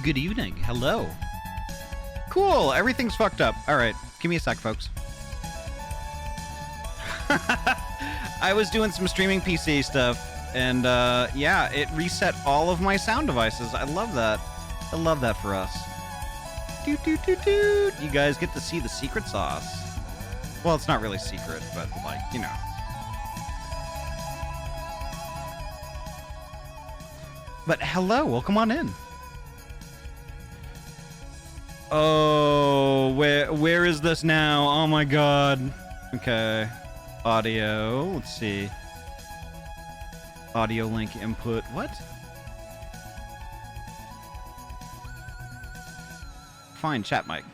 Good evening. Hello. Cool. Everything's fucked up. All right. Give me a sec, folks. I was doing some streaming PC stuff, and yeah, it reset all of my sound devices. I love that. I love that for us. Doot, doot, doot, doot. You guys get to see the secret sauce. Well, it's not really secret, but like, you know. But hello, welcome on in. Oh, where is this now? Oh my god. Okay. Audio, let's see. Audio link input. What? Fine, chat mic.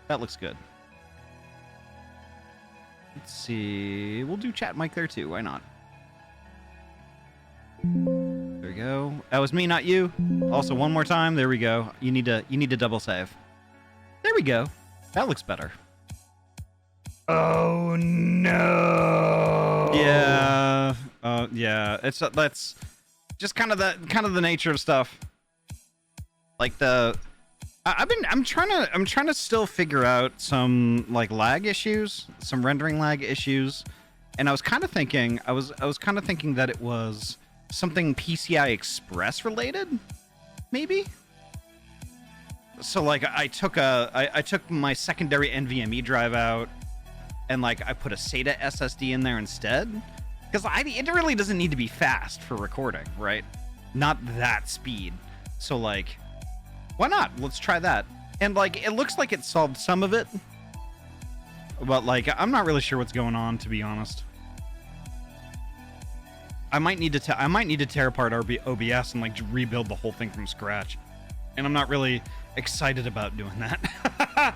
That looks good. Let's see. We'll do chat mic there too. Why not? There we go. That was me, not you. Also, one more time. There we go. You need to double save. There we go. That looks better. Oh no. Yeah. Yeah. That's just kind of the nature of stuff. Like I'm trying to still figure out some like lag issues, some rendering lag issues, and I was kind of thinking that it was something PCI Express related, maybe. So like I took my secondary NVMe drive out, and like I put a SATA SSD in there instead, because it really doesn't need to be fast for recording, right? Not that speed. So like, why not? Let's try that. And like, it looks like it solved some of it, but like, I'm not really sure what's going on, to be honest. I might need to tear apart OBS and like rebuild the whole thing from scratch, and I'm not really excited about doing that.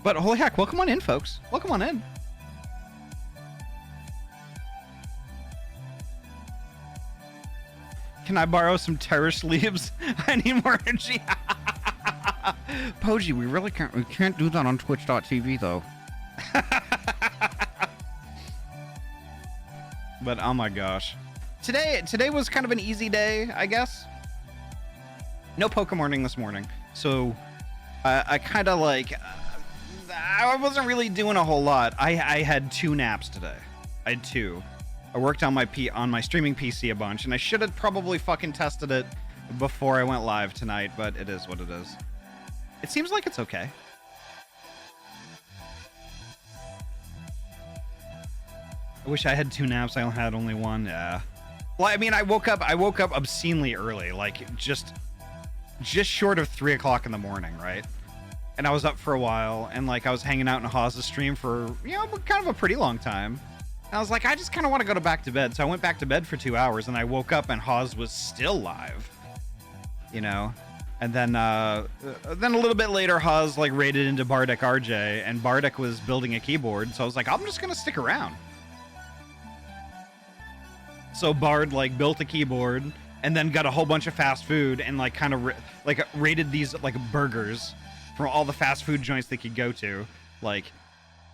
But holy heck, welcome on in, folks. Welcome on in. Can I borrow some terror sleeves? I need more energy. Poji, we can't do that on twitch.tv though. But oh my gosh. Today was kind of an easy day, I guess. No Pokemorning this morning. So I kind of like I wasn't really doing a whole lot. I had 2 naps today. I had 2. I worked on my streaming PC a bunch, and I should have probably fucking tested it before I went live tonight, but it is what it is. It seems like it's okay. I wish I had 2 naps. I had only 1. Yeah. Well, I mean, I woke up obscenely early, like just short of 3 o'clock in the morning, right? And I was up for a while, and like I was hanging out in Hawes' stream for, you know, kind of a pretty long time. And I was like, I just kind of want to go back to bed. So I went back to bed for 2 hours, and I woke up and Hawes was still live, you know? And then a little bit later, Hawes like raided into Bardic RJ, and Bardic was building a keyboard. So I was like, I'm just going to stick around. So Bard like built a keyboard and then got a whole bunch of fast food and like kind of raided these like burgers from all the fast food joints they could go to, like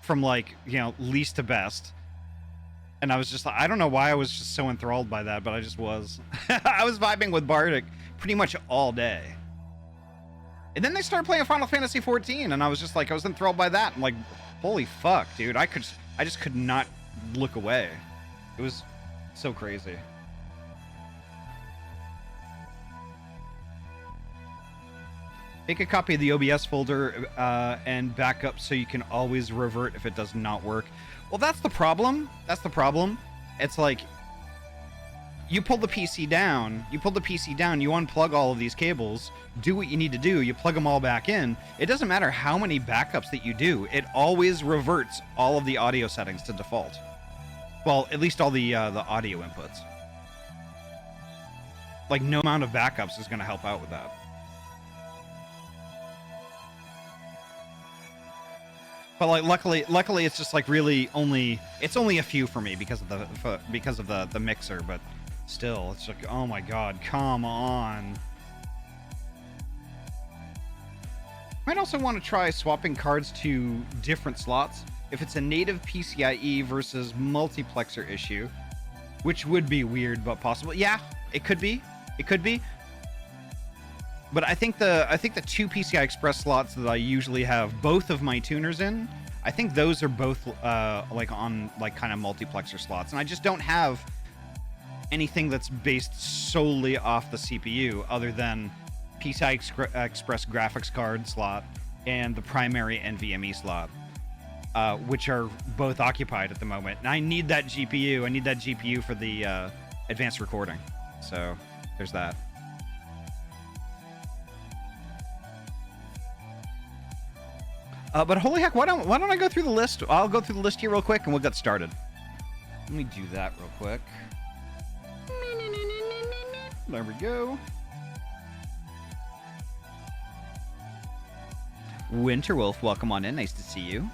from like, you know, least to best. And I was just like, I don't know why I was just so enthralled by that, but I just was. I was vibing with Bardic pretty much all day. And then they started playing Final Fantasy 14, and I was just like, I was enthralled by that. I'm like, holy fuck, dude. I just could not look away. It was so crazy. Make a copy of the OBS folder and back up so you can always revert if it does not work. Well, that's the problem. That's the problem. It's like, you pull the PC down, you unplug all of these cables, do what you need to do, you plug them all back in. It doesn't matter how many backups that you do, it always reverts all of the audio settings to default. Well, at least all the audio inputs. Like, no amount of backups is going to help out with that. But like, luckily, it's just like really only a few for me because of the mixer. But still, it's like, oh my god, come on. Might also want to try swapping cards to different slots if it's a native PCIe versus multiplexer issue, which would be weird but possible. Yeah, it could be. It could be. But I think the two PCI Express slots that I usually have both of my tuners in, I think those are both like on like kind of multiplexer slots, and I just don't have anything that's based solely off the CPU other than PCI Express graphics card slot and the primary NVMe slot, which are both occupied at the moment. And I need that GPU. I need that GPU for the advanced recording. So there's that. But holy heck, why don't I go through the list? I'll go through the list here real quick and we'll get started. Let me do that real quick. There we go. Winterwolf, welcome on in. Nice to see you.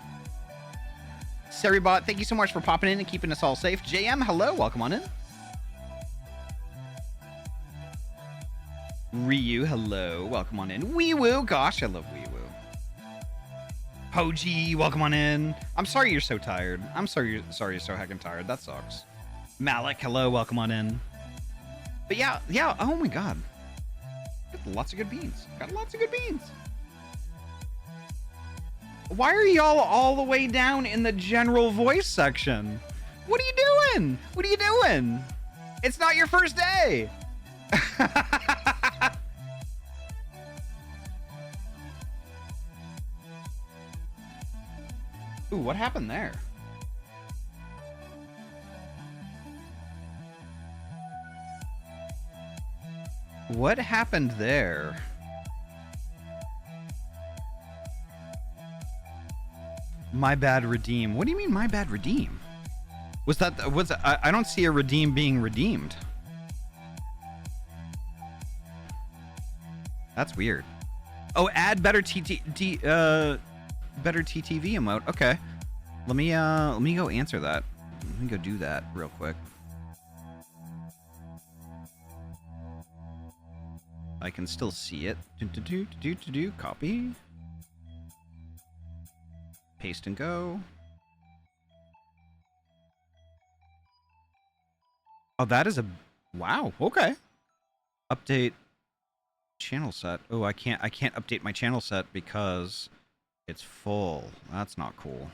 Seribot, thank you so much for popping in and keeping us all safe. JM, hello. Welcome on in. Ryu, hello. Welcome on in. Wee-woo. Gosh, I love Wee-woo. Hoji, welcome on in. I'm sorry you're so tired. I'm sorry you're so heckin' tired. That sucks. Malik, hello. Welcome on in. But yeah. Oh my god. Got lots of good beans. Why are y'all all the way down in the general voice section? What are you doing? It's not your first day. Ooh, what happened there? What happened there? My bad redeem. What do you mean my bad redeem? I don't see a redeem being redeemed. That's weird. Oh, add better TTV emote. Okay. Let me go answer that. Let me go do that real quick. I can still see it. Copy. Paste and go. Oh, that is a... Wow, okay. Update channel set. Oh, I can't update my channel set because it's full. That's not cool.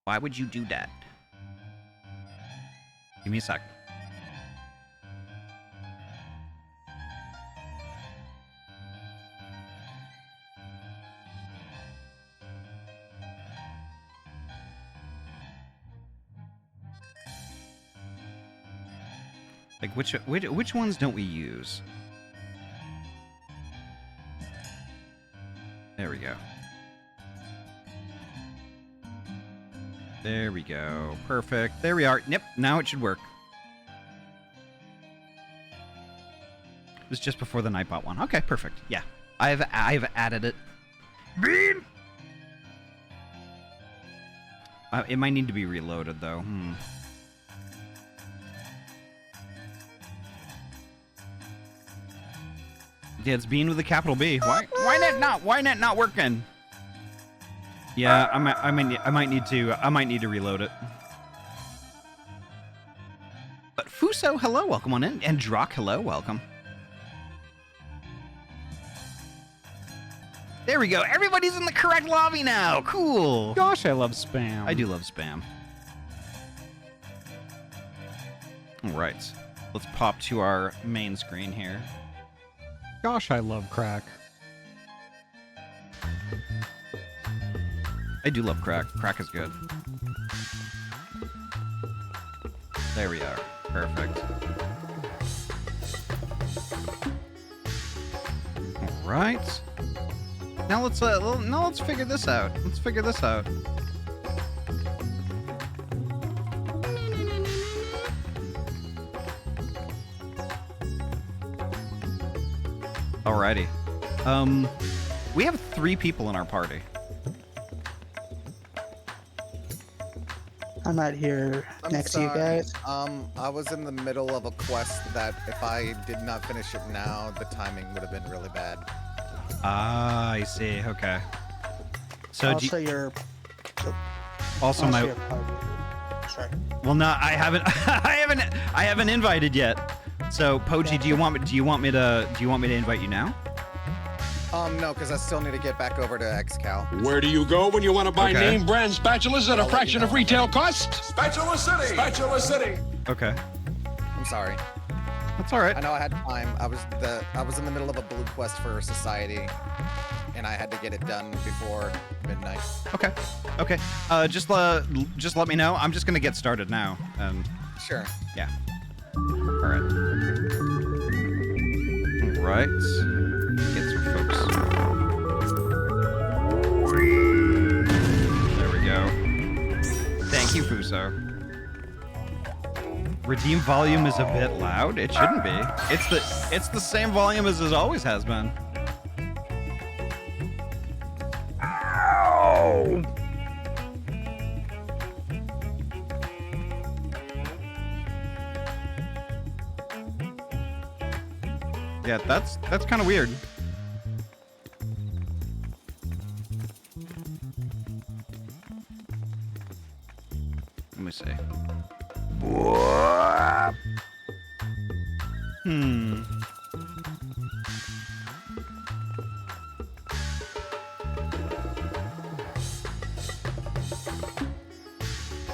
Why would you do that? Give me a sec. Like which ones don't we use? There we go. There we go. Perfect. There we are. Yep. Now it should work. It was just before the Nightbot one. Okay, perfect. Yeah. I've added it. Bean! It might need to be reloaded though. Yeah, it's Bean with a capital B. Why net not working? Yeah, I might need to reload it. But Fuso, hello, welcome on in. And Drock, hello, welcome. There we go. Everybody's in the correct lobby now. Cool. Gosh, I love spam. I do love spam. All right. Let's pop to our main screen here. Gosh, I love crack. I do love crack. Crack is good. There we are. Perfect. All right. Now let's figure this out. Let's figure this out. Alrighty. We have 3 people in our party. I'm not here next to you guys. I was in the middle of a quest that if I did not finish it now, the timing would have been really bad. Ah, I see. Okay. So Also, your... Also my... Your party. Sorry. Well, no, I haven't. I haven't invited yet. So, Poji, do you want me to invite you now? No, because I still need to get back over to XCal. Where do you go when you want to buy Okay. name brand spatulas at a I'll let fraction you of know. retail cost? Spatula City! Spatula City! Okay. I'm sorry. That's all right. I know I had time. I was in the middle of a blue quest for society, and I had to get it done before midnight. Okay. Okay. Just let me know. I'm just gonna get started now. Sure. Yeah. All right. All right. Get some folks. There we go. Thank you, Fuso. Redeem volume is a bit loud. It shouldn't be. It's the same volume as it always has been. Ow! Yeah, that's kind of weird. Let me see. Hmm.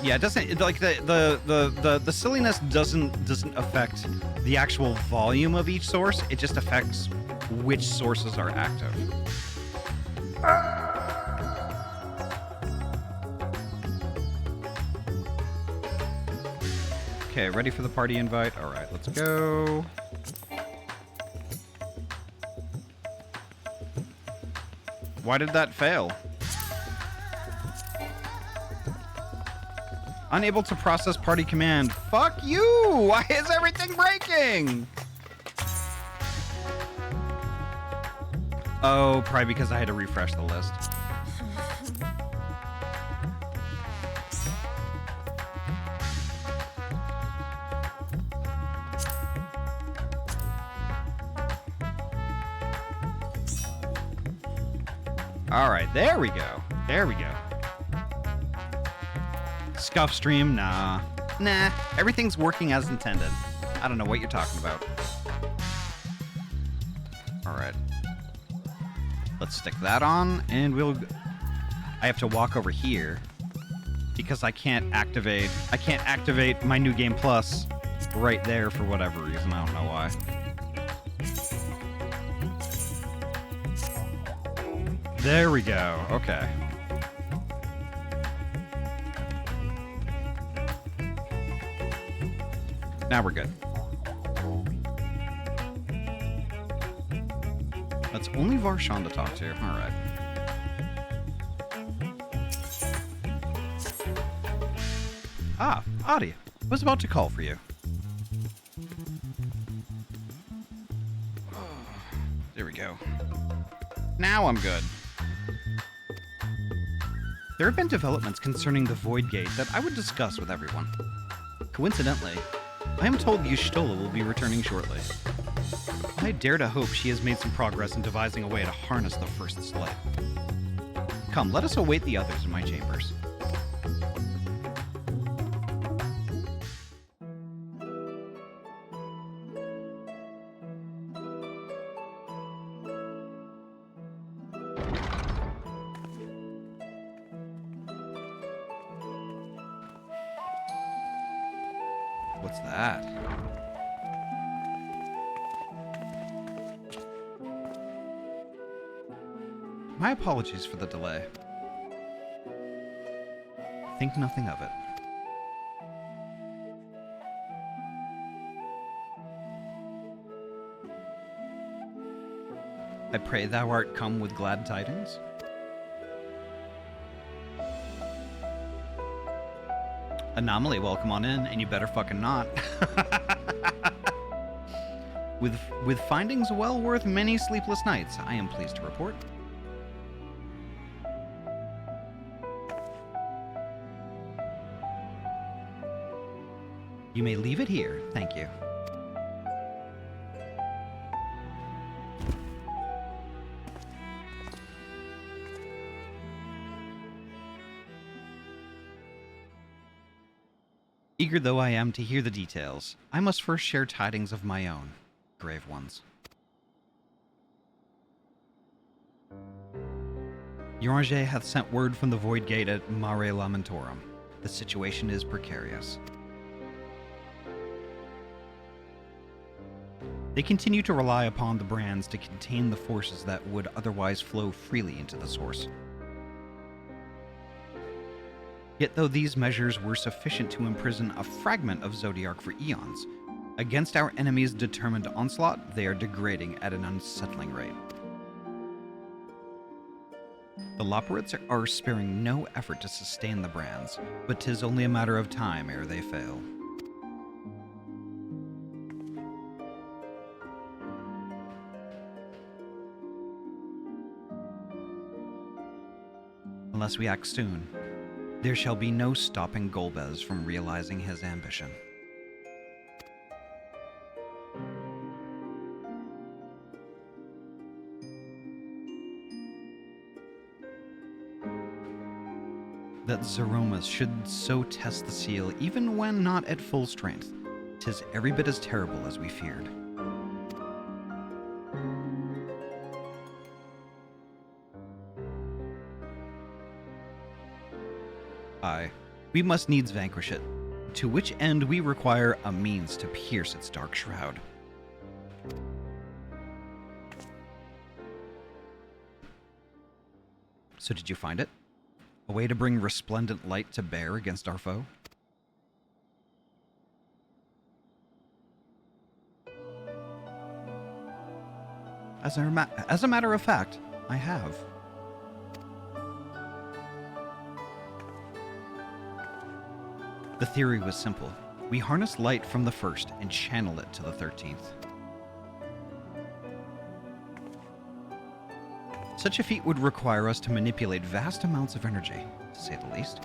Yeah, it doesn't like the silliness doesn't affect the actual volume of each source. It just affects which sources are active. Okay, ready for the party invite? All right, let's go. Why did that fail? Unable to process party command. Fuck you! Why is everything breaking? Oh, probably because I had to refresh the list. All right, there we go. There we go. Scuff stream, nah. Nah, everything's working as intended. I don't know what you're talking about. All right. Let's stick that on, and I have to walk over here because I can't activate my New Game Plus right there for whatever reason. I don't know why. There we go. Okay. Now we're good. That's only Varshan to talk to. All right. Ah, Ahty. Was about to call for you. There we go. Now I'm good. There have been developments concerning the Void Gate that I would discuss with everyone. Coincidentally, I am told Yushtola will be returning shortly. I dare to hope she has made some progress in devising a way to harness the First Slate. Come, let us await the others in my chambers. What's that? My apologies for the delay. Think nothing of it. I pray thou art come with glad tidings. Anomaly, welcome on in, and you better fucking not. With findings well worth many sleepless nights, I am pleased to report. You may leave it here, thank you. Eager though I am to hear the details, I must first share tidings of my own, grave ones. Uranger hath sent word from the Void Gate at Mare Lamentorum. The situation is precarious. They continue to rely upon the brands to contain the forces that would otherwise flow freely into the source. Yet though these measures were sufficient to imprison a fragment of Zodiark for eons, against our enemies' determined onslaught, they are degrading at an unsettling rate. The Loperids are sparing no effort to sustain the brands, but 'tis only a matter of time ere they fail. Unless we act soon, there shall be no stopping Golbez from realizing his ambition. That Zeromas should so test the seal even when not at full strength, 'tis every bit as terrible as we feared. Aye, we must needs vanquish it, to which end we require a means to pierce its dark shroud. So did you find it? A way to bring resplendent light to bear against our foe? As a matter of fact, I have. The theory was simple. We harness light from the first and channel it to the 13th. Such a feat would require us to manipulate vast amounts of energy, to say the least.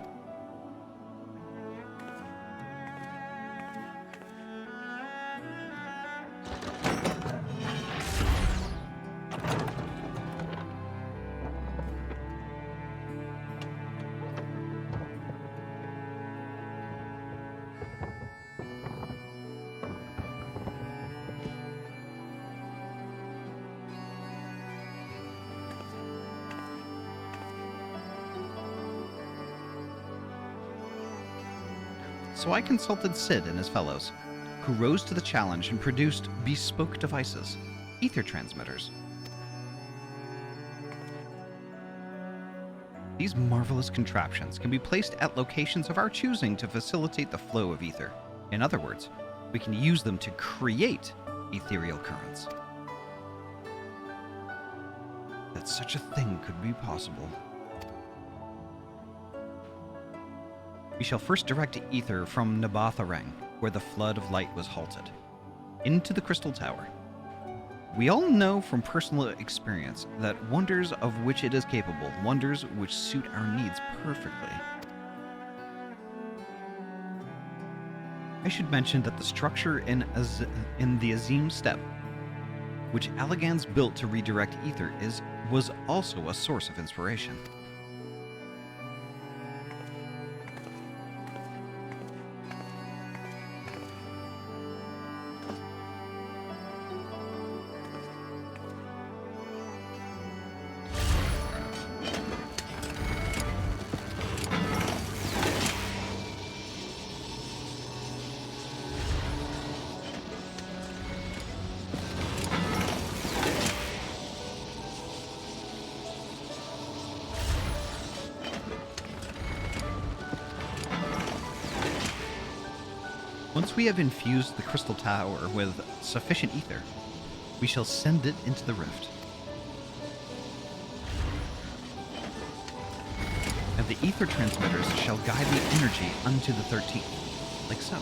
So I consulted Sid and his fellows, who rose to the challenge and produced bespoke devices, ether transmitters. These marvelous contraptions can be placed at locations of our choosing to facilitate the flow of ether. In other words, we can use them to create ethereal currents. That such a thing could be possible. We shall first direct ether from Nabatharang, where the flood of light was halted, into the Crystal Tower. We all know from personal experience that wonders of which it is capable, wonders which suit our needs perfectly. I should mention that the structure in the Azim Steppe, which Alligans built to redirect ether, was also a source of inspiration. Once we have infused the Crystal Tower with sufficient ether, we shall send it into the rift. And the ether transmitters shall guide the energy unto the 13th, like so.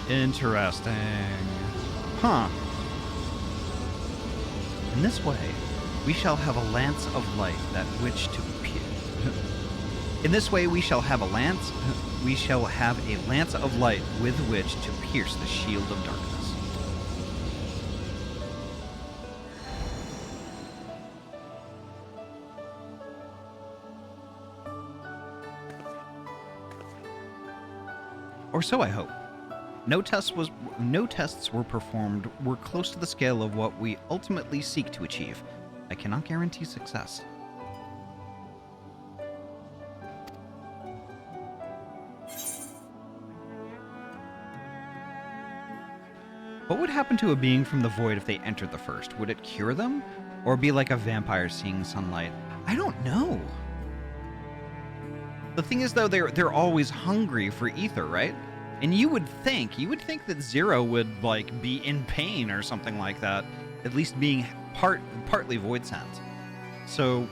Interesting. Huh. In this way, we shall have a lance of light that which to pierce. In this way, we shall have a lance we shall have a lance of light with which to pierce the shield of darkness. Or so I hope. No tests were performed were close to the scale of what we ultimately seek to achieve. I cannot guarantee success. What would happen to a being from the void if they entered the first? Would it cure them? Or be like a vampire seeing sunlight? I don't know. The thing is, though, they're always hungry for ether, right? And you would think that Zero would, like, be in pain or something like that. At least being partly void sent. So,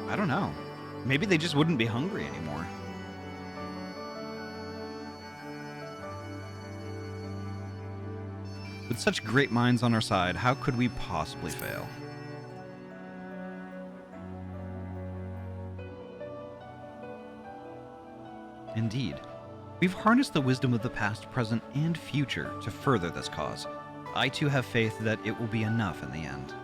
I don't know. Maybe they just wouldn't be hungry anymore. With such great minds on our side, how could we possibly fail? Indeed. We've harnessed the wisdom of the past, present, and future to further this cause. I too have faith that it will be enough in the end.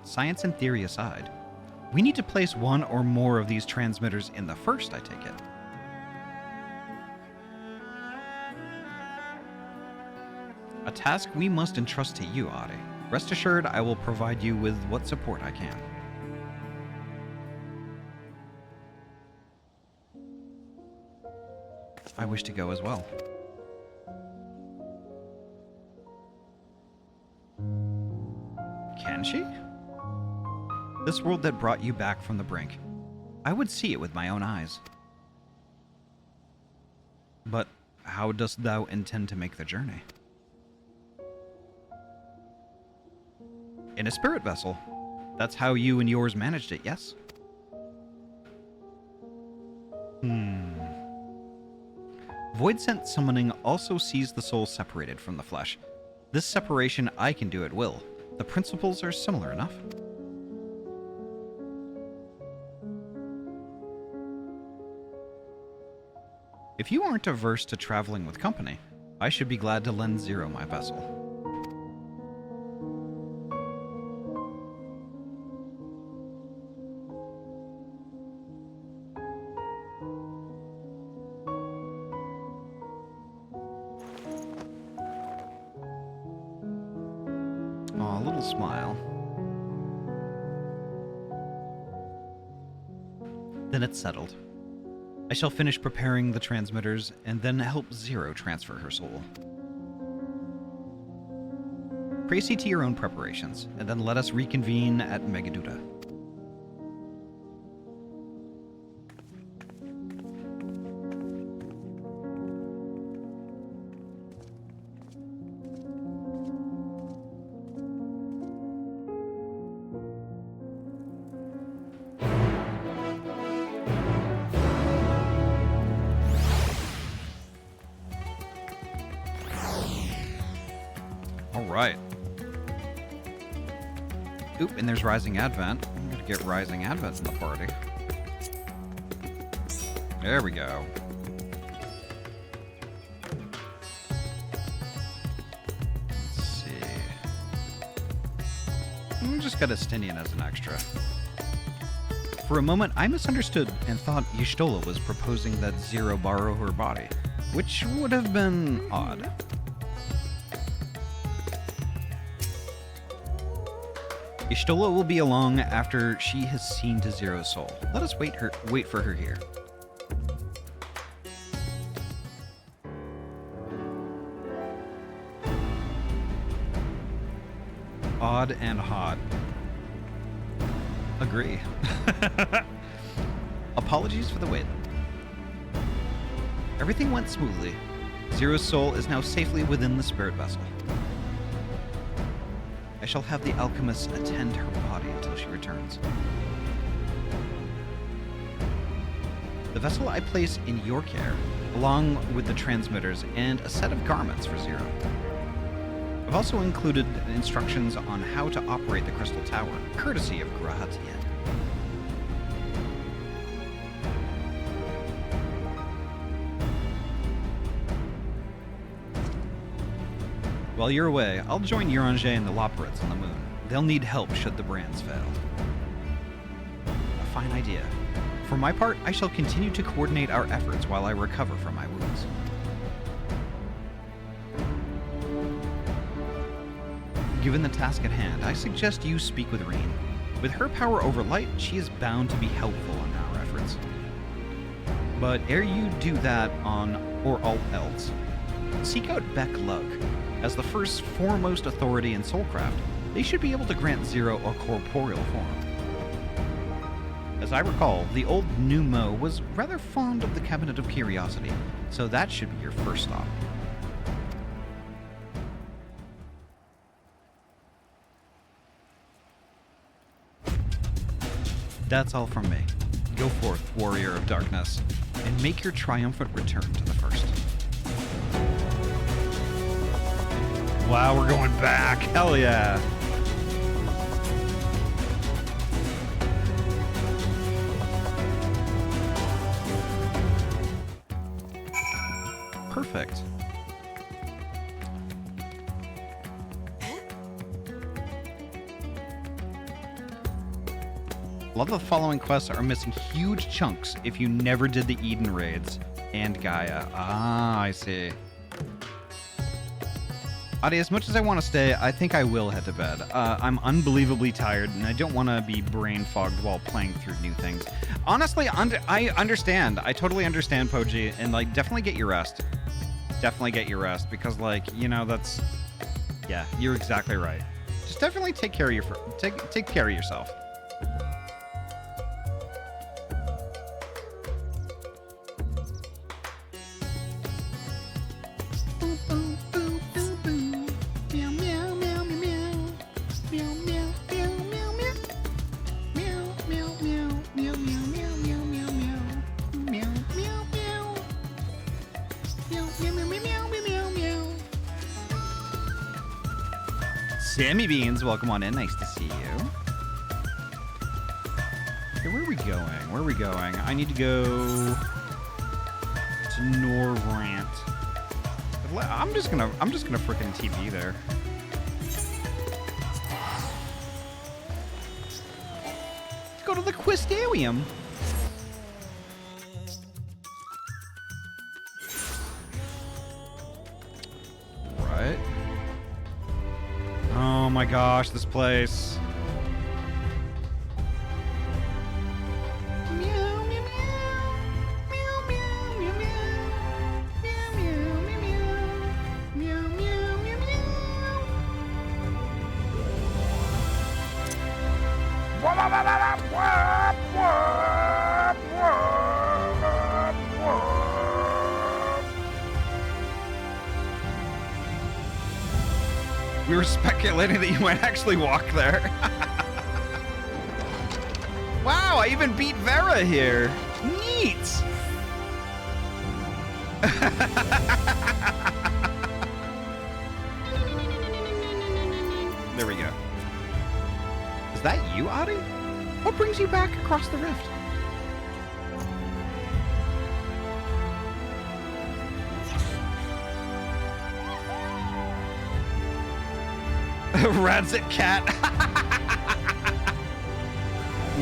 Science and theory aside, we need to place one or more of these transmitters in the first, I take it. A task we must entrust to you, Ahty. Rest assured, I will provide you with what support I can. I wish to go as well. Can she? This world that brought you back from the brink. I would see it with my own eyes. But how dost thou intend to make the journey? In a spirit vessel. That's how you and yours managed it, yes? Void Sent summoning also sees the soul separated from the flesh. This separation I can do at will. The principles are similar enough. If you aren't averse to traveling with company, I should be glad to lend Zero my vessel. Aw, a little smile. Then it's settled. I shall finish preparing the transmitters and then help Zero transfer her soul. Proceed to your own preparations, and then let us reconvene at Megaduta. Alright. Oop, and there's Rising Advent. I'm gonna get Rising Advent in the party. There we go. Let's see. I'm just got Estinian as an extra. For a moment, I misunderstood and thought Y'shtola was proposing that Zero borrow her body, which would have been odd. Y'shtola will be along after she has seen to Zero's soul. Let us wait for her here. Odd and hot. Agree. Apologies for the wait. Everything went smoothly. Zero's soul is now safely within the spirit vessel. I shall have the alchemist attend her body until she returns. The vessel I place in your care, along with the transmitters and a set of garments for Zero. I've also included instructions on how to operate the Crystal Tower, courtesy of Grahatian. While you're away, I'll join Uranger and the Loporits on the moon. They'll need help should the brands fail. A fine idea. For my part, I shall continue to coordinate our efforts while I recover from my wounds. Given the task at hand, I suggest you speak with Reen. With her power over light, she is bound to be helpful in our efforts. But ere you do that or all else, seek out Beck Lug. As the first foremost authority in Soulcraft, they should be able to grant Zero a corporeal form. As I recall, the old Numo was rather fond of the Cabinet of Curiosity, so that should be your first stop. That's all from me. Go forth, Warrior of Darkness, and make your triumphant return to the First. Wow, we're going back. Hell yeah. Perfect. A lot of the following quests are missing huge chunks if you never did the Eden raids and Gaia. Ah, I see. Ahty, as much as I want to stay, I think I will head to bed. I'm unbelievably tired, and I don't want to be brain fogged while playing through new things. Honestly, I understand. I totally understand, Poji, and like, definitely get your rest. Definitely get your rest, because like, you know, that's, yeah, you're exactly right. Just definitely take care of take care of yourself. Sammy Beans, welcome on in. Nice to see you. Okay, where are we going? Where are we going? I need to go to Norrant. I'm just gonna freaking TP there. Let's go to the Quistarium. Right. Oh my gosh, this place. We were speculating that you might actually walk there. Wow, I even beat Vera here. Neat. There we go. Is that you, Ahty? What brings you back across the rift? Radsit cat.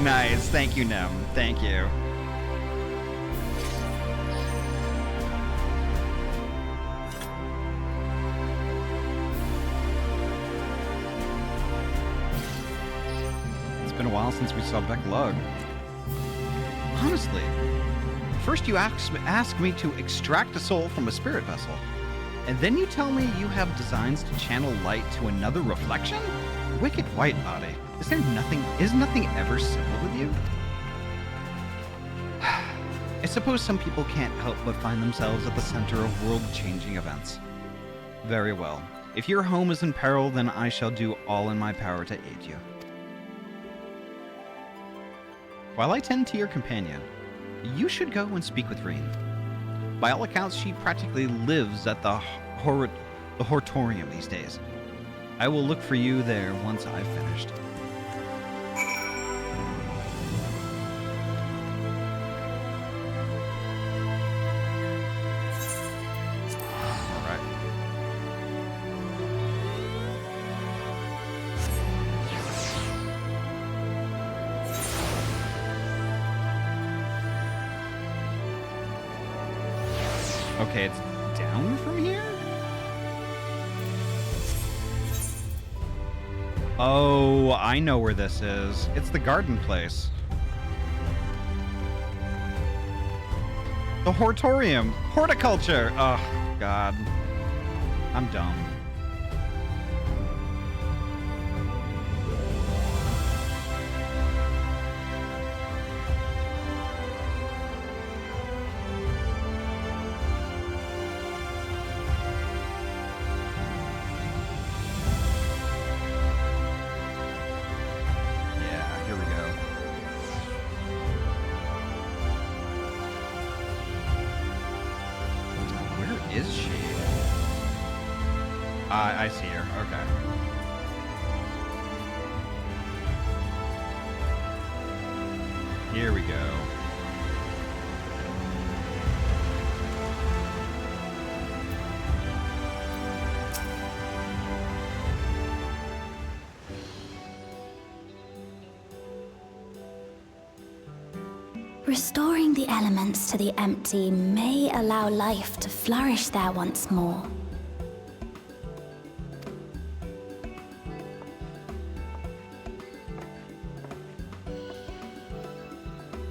Nice. Thank you, Nem. Thank you. It's been a while since we saw Beck Lug. Honestly, first you ask me to extract a soul from a spirit vessel. And then you tell me you have designs to channel light to another reflection? Wicked white, Ahty. Is nothing ever simple with you? I suppose some people can't help but find themselves at the center of world-changing events. Very well. If your home is in peril, then I shall do all in my power to aid you. While I tend to your companion, You should go and speak with Reen. By all accounts, she practically lives at the Hortorium these days. I will look for you there once I've finished. All right. Okay, it's down from here? Oh, I know where this is. It's the garden place. The Hortorium. Horticulture. Oh, God. I'm dumb. Yeah, here we go. Where is she? I see her. Okay. Here we go. Restoring the elements to the empty may allow life to flourish there once more.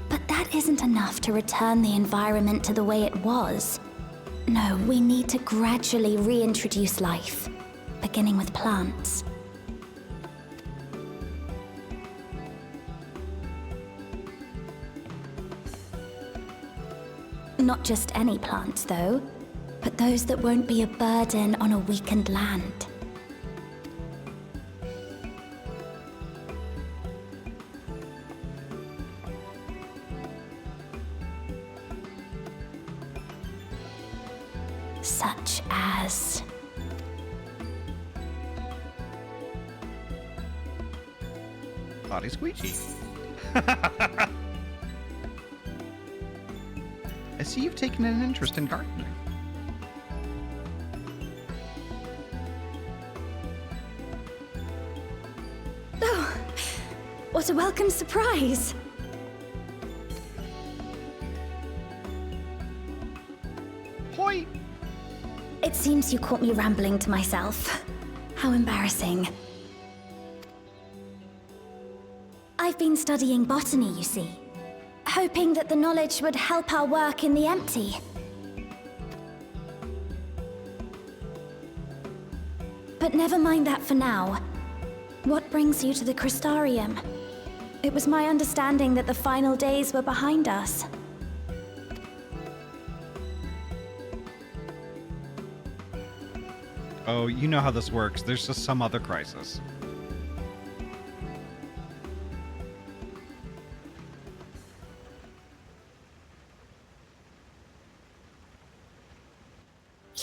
But that isn't enough to return the environment to the way it was. No, we need to gradually reintroduce life, beginning with plants. Not just any plants, though, but those that won't be a burden on a weakened land. Such as... Body squeegee. I see you've taken an interest in gardening. Oh, what a welcome surprise! Hoi! It seems you caught me rambling to myself. How embarrassing. I've been studying botany, you see. Hoping that the knowledge would help our work in the empty. But never mind that for now. What brings you to the Crystarium? It was my understanding that the final days were behind us. Oh, you know how this works. There's just some other crisis.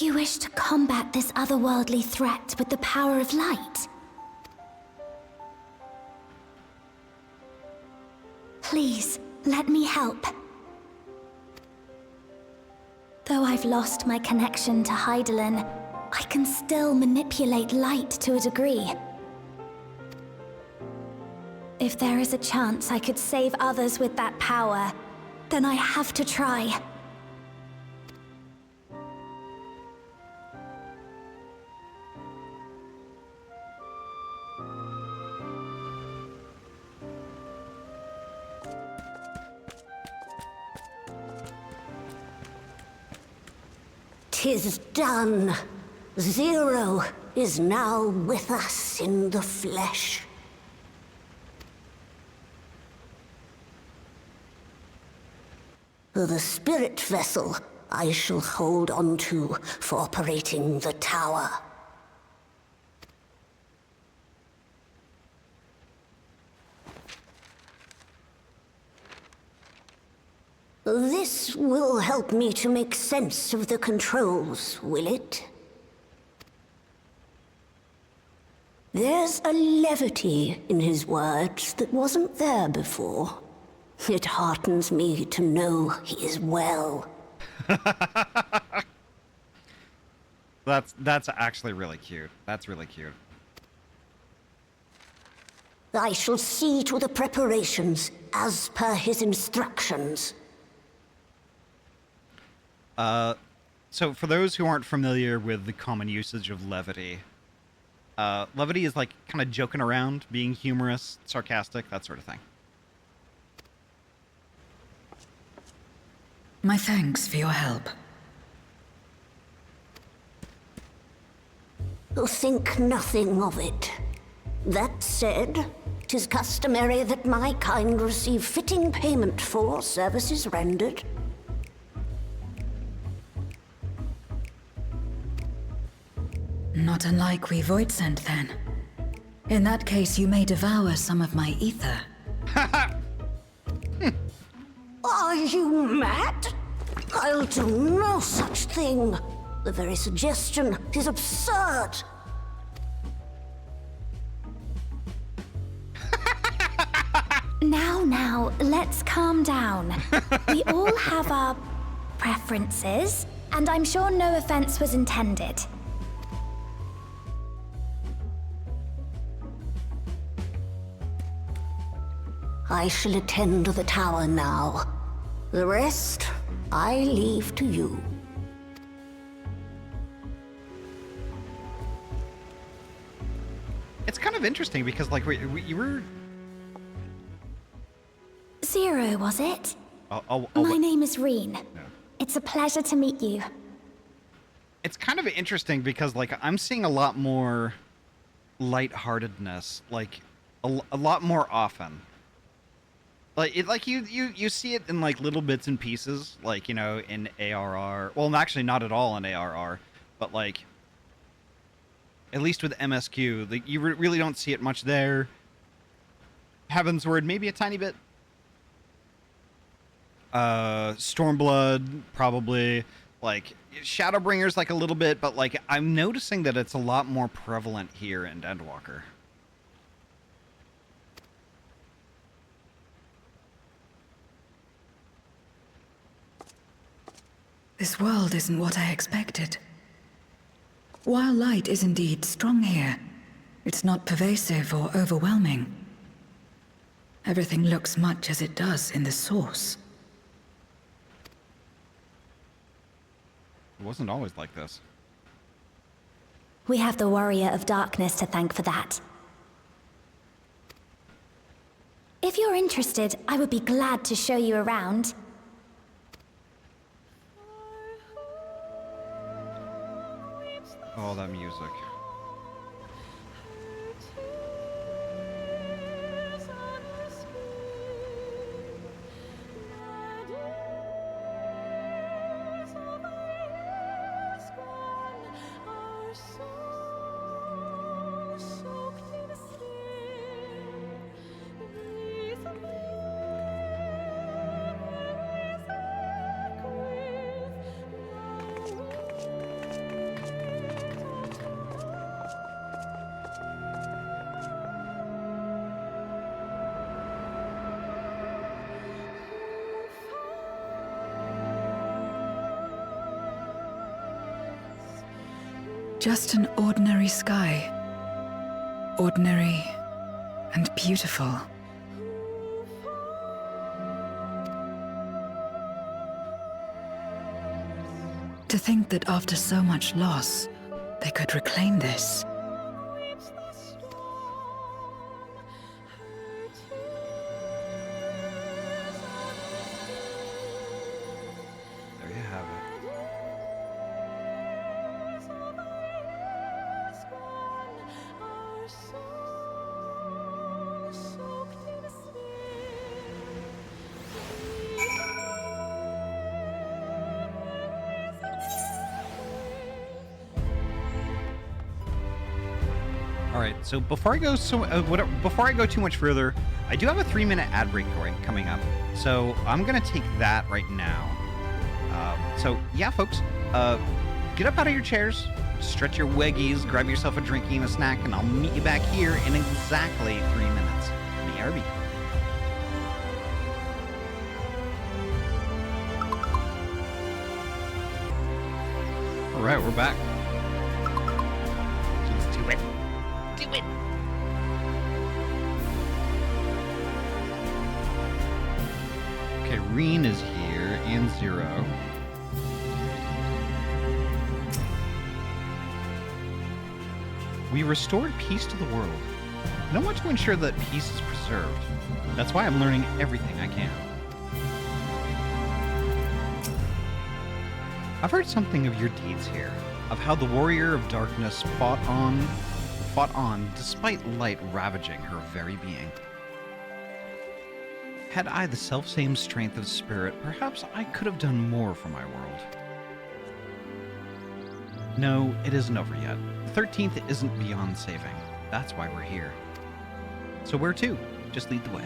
You wish to combat this otherworldly threat with the power of light? Please, let me help. Though I've lost my connection to Hydaelyn, I can still manipulate light to a degree. If there is a chance I could save others with that power, then I have to try. "'Tis done. Zero is now with us in the flesh. The spirit vessel I shall hold on to for operating the tower. This will help me to make sense of the controls, will it? There's a levity in his words that wasn't there before. It heartens me to know he is well. That's actually really cute. That's really cute. I shall see to the preparations as per his instructions. So for those who aren't familiar with the common usage of levity, levity is like kind of joking around, being humorous, sarcastic, that sort of thing. My thanks for your help. Think nothing of it. That said, 'tis customary that my kind receive fitting payment for services rendered. Not unlike we Void sent, then. In that case, you may devour some of my ether. Are you mad? I'll do no such thing. The very suggestion is absurd. Now, let's calm down. We all have our preferences, and I'm sure no offense was intended. I shall attend to the tower now. The rest, I leave to you. It's kind of interesting because, like, you were... Zero, was it? I'll My name is Reen. It's a pleasure to meet you. It's kind of interesting because, like, I'm seeing a lot more lightheartedness, like, a lot more often. Like, you see it in, like, little bits and pieces, like, you know, in ARR. Well, actually, not at all in ARR, but, like, at least with MSQ, like, you really don't see it much there. Heavensward, maybe a tiny bit. Stormblood, probably. Like, Shadowbringers, like, a little bit, but, like, I'm noticing that it's a lot more prevalent here in Endwalker. This world isn't what I expected. While light is indeed strong here, it's not pervasive or overwhelming. Everything looks much as it does in the source. It wasn't always like this. We have the Warrior of Darkness to thank for that. If you're interested, I would be glad to show you around. Oh, that music. Just an ordinary sky. Ordinary and beautiful. To think that after so much loss, they could reclaim this. There you have it. All right, so before I go before I go too much further, I do have a 3-minute ad break coming up, so I'm gonna take that right now. So yeah, folks, get up out of your chairs, stretch your weggies, grab yourself a drinky and a snack, and I'll meet you back here in exactly 3 minutes. BRB. All right, we're back. Let's do it. Do it. Okay, Reen is here and Zero. We restored peace to the world. And I want to ensure that peace is preserved. That's why I'm learning everything I can. I've heard something of your deeds here, of how the warrior of darkness fought on despite light ravaging her very being. Had I the selfsame strength of spirit, perhaps I could have done more for my world. No, it isn't over yet. The 13th isn't beyond saving. That's why we're here. So where to? Just lead the way.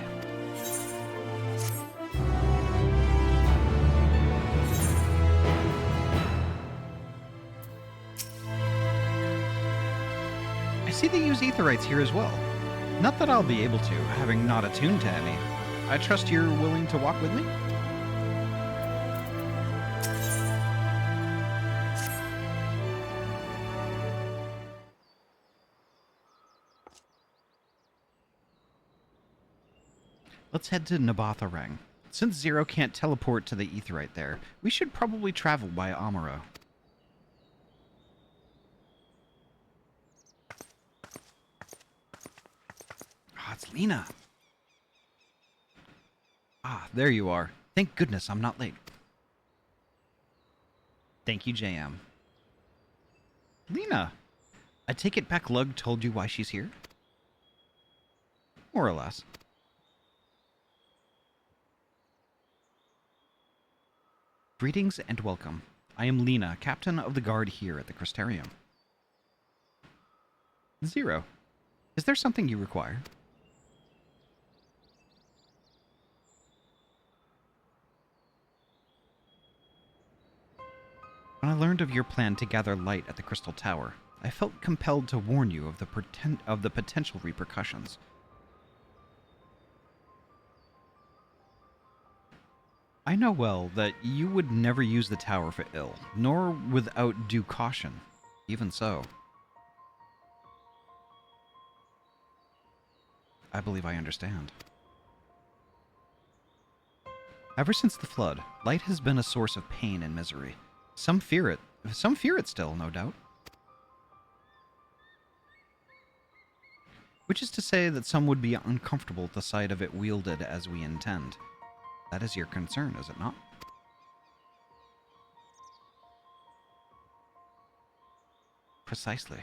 I see they use aetherites here as well. Not that I'll be able to, having not attuned to any. I trust you're willing to walk with me? Let's head to Nabatha Rang. Since Zero can't teleport to the aetherite there, we should probably travel by Amuro. Ah, it's Lena. Ah, there you are. Thank goodness I'm not late. Thank you, JM. Lena, I take it back Lug told you why she's here? More or less. Greetings and welcome. I am Lena, captain of the guard here at the Crystarium. Zero, is there something you require? When I learned of your plan to gather light at the Crystal Tower, I felt compelled to warn you of the potential repercussions. I know well that you would never use the tower for ill, nor without due caution. Even so, I believe I understand. Ever since the flood, light has been a source of pain and misery. Some fear it still, no doubt. Which is to say that some would be uncomfortable at the sight of it wielded as we intend. That is your concern, is it not? Precisely.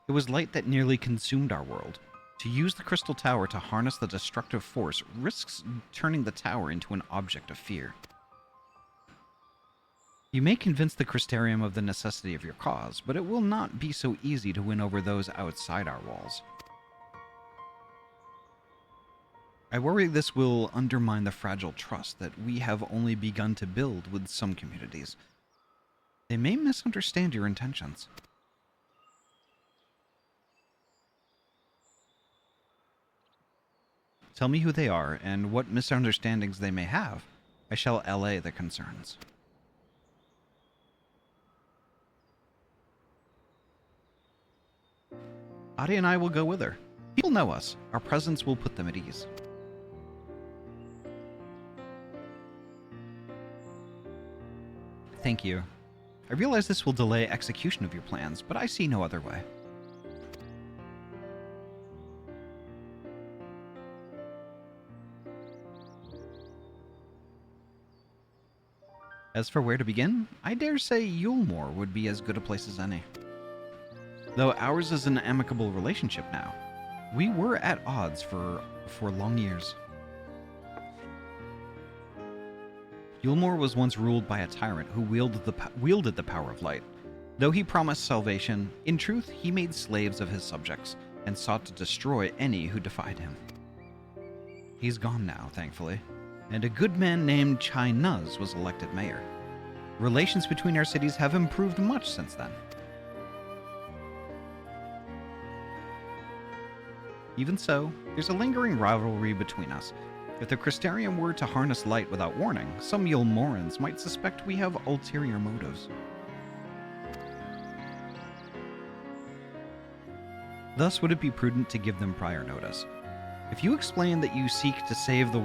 It was light that nearly consumed our world. To use the Crystal Tower to harness the destructive force risks turning the tower into an object of fear. You may convince the Crystarium of the necessity of your cause, but it will not be so easy to win over those outside our walls. I worry this will undermine the fragile trust that we have only begun to build with some communities. They may misunderstand your intentions. Tell me who they are and what misunderstandings they may have. I shall allay the concerns. Ahty and I will go with her. People know us. Our presence will put them at ease. Thank you. I realize this will delay execution of your plans, but I see no other way. As for where to begin, I dare say Yulmore would be as good a place as any. Though ours is an amicable relationship now, we were at odds for long years. Yulmore was once ruled by a tyrant who wielded the power of light. Though he promised salvation, in truth he made slaves of his subjects and sought to destroy any who defied him. He's gone now, thankfully, and a good man named Chai Nuz was elected mayor. Relations between our cities have improved much since then. Even so, there's a lingering rivalry between us. If the Crystarium were to harness light without warning, some Yulmorans might suspect we have ulterior motives. Thus would it be prudent to give them prior notice. If you explain that you seek to save the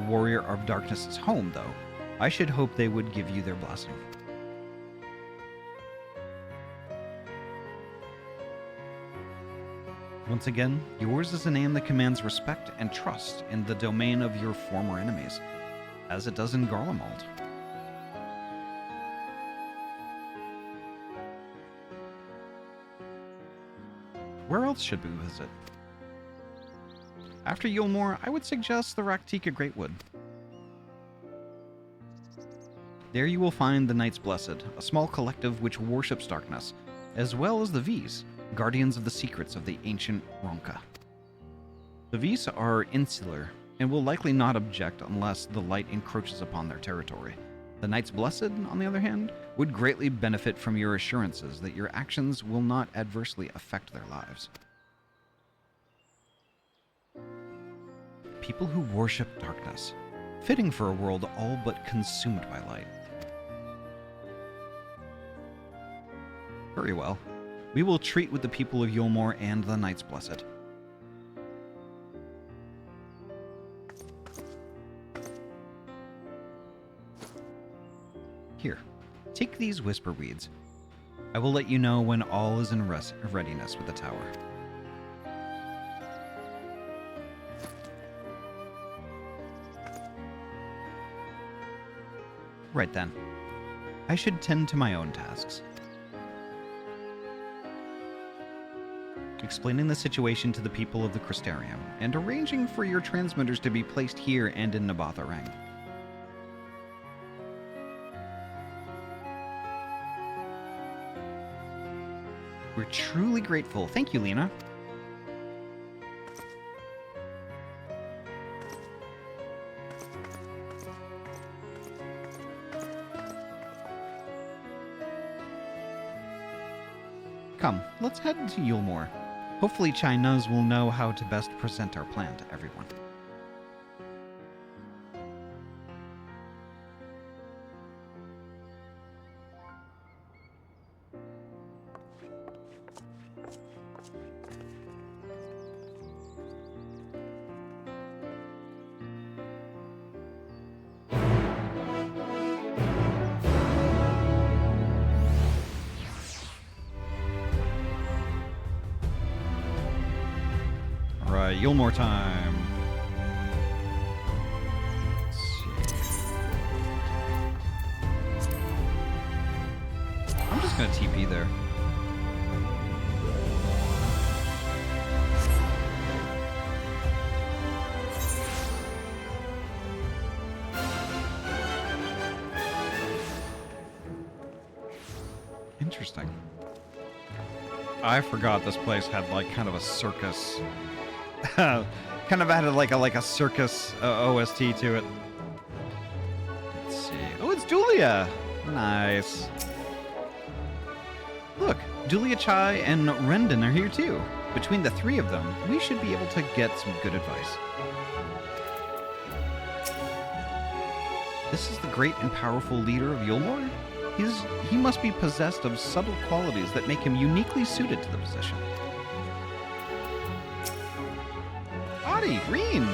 Warrior of Darkness's home, though, I should hope they would give you their blessing. Once again, yours is a name that commands respect and trust in the domain of your former enemies, as it does in Garlemald. Where else should we visit? After Yulmore, I would suggest the Raktika Greatwood. There you will find the Knights Blessed, a small collective which worships darkness, as well as the V's, guardians of the secrets of the ancient Ronka. The V's are insular, and will likely not object unless the light encroaches upon their territory. The Knights Blessed, on the other hand, would greatly benefit from your assurances that your actions will not adversely affect their lives. People who worship darkness, fitting for a world all but consumed by light. Very well. We will treat with the people of Yulmore and the Knights Blessed. Here, take these whisper weeds. I will let you know when all is in readiness with the tower. Right then. I should tend to my own tasks. Explaining the situation to the people of the Crystarium, and arranging for your transmitters to be placed here and in Nabatha Rang. We're truly grateful. Thank you, Lena. Come, let's head to Yulmore. Hopefully Chai Nuz will know how to best present our plan to everyone. Yulmore time. Let's see. I'm just gonna TP there. Interesting. I forgot this place had like kind of a circus. Kind of added like a circus OST to it. Let's see. Oh, it's Dulia! Nice. Look, Dulia Chai and Rendon are here too. Between the three of them, we should be able to get some good advice. This is the great and powerful leader of Yulmore? He must be possessed of subtle qualities that make him uniquely suited to the position. Green!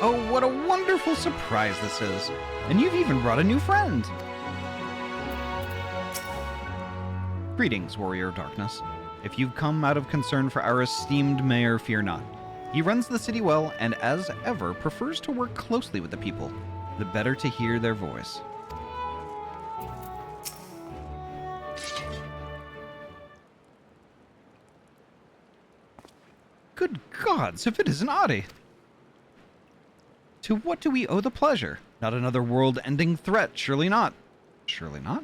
Oh, what a wonderful surprise this is! And you've even brought a new friend! Greetings, Warrior of Darkness. If you've come out of concern for our esteemed mayor, fear not. He runs the city well, and as ever, prefers to work closely with the people, the better to hear their voice. Good gods, if it isn't Ahty! To what do we owe the pleasure? Not another world-ending threat, surely not. Surely not?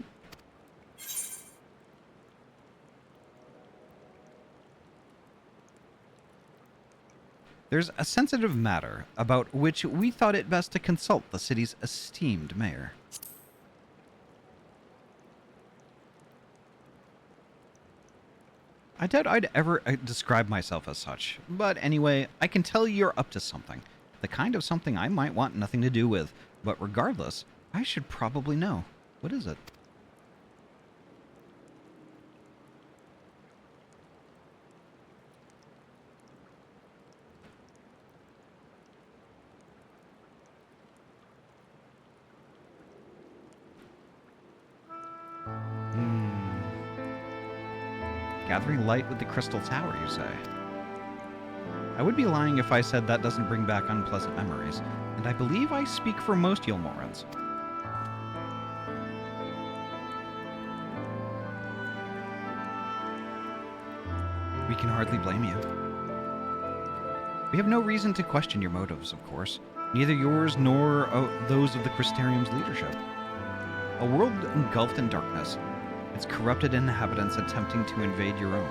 There's a sensitive matter about which we thought it best to consult the city's esteemed mayor. I doubt I'd ever describe myself as such, but anyway, I can tell you're up to something. The kind of something I might want nothing to do with, but regardless, I should probably know. What is it? Gathering light with the Crystal Tower, you say? I would be lying if I said that doesn't bring back unpleasant memories, and I believe I speak for most Yulmorans. We can hardly blame you. We have no reason to question your motives, of course, neither yours nor those of the Crystarium's leadership. A world engulfed in darkness, its corrupted inhabitants attempting to invade your own.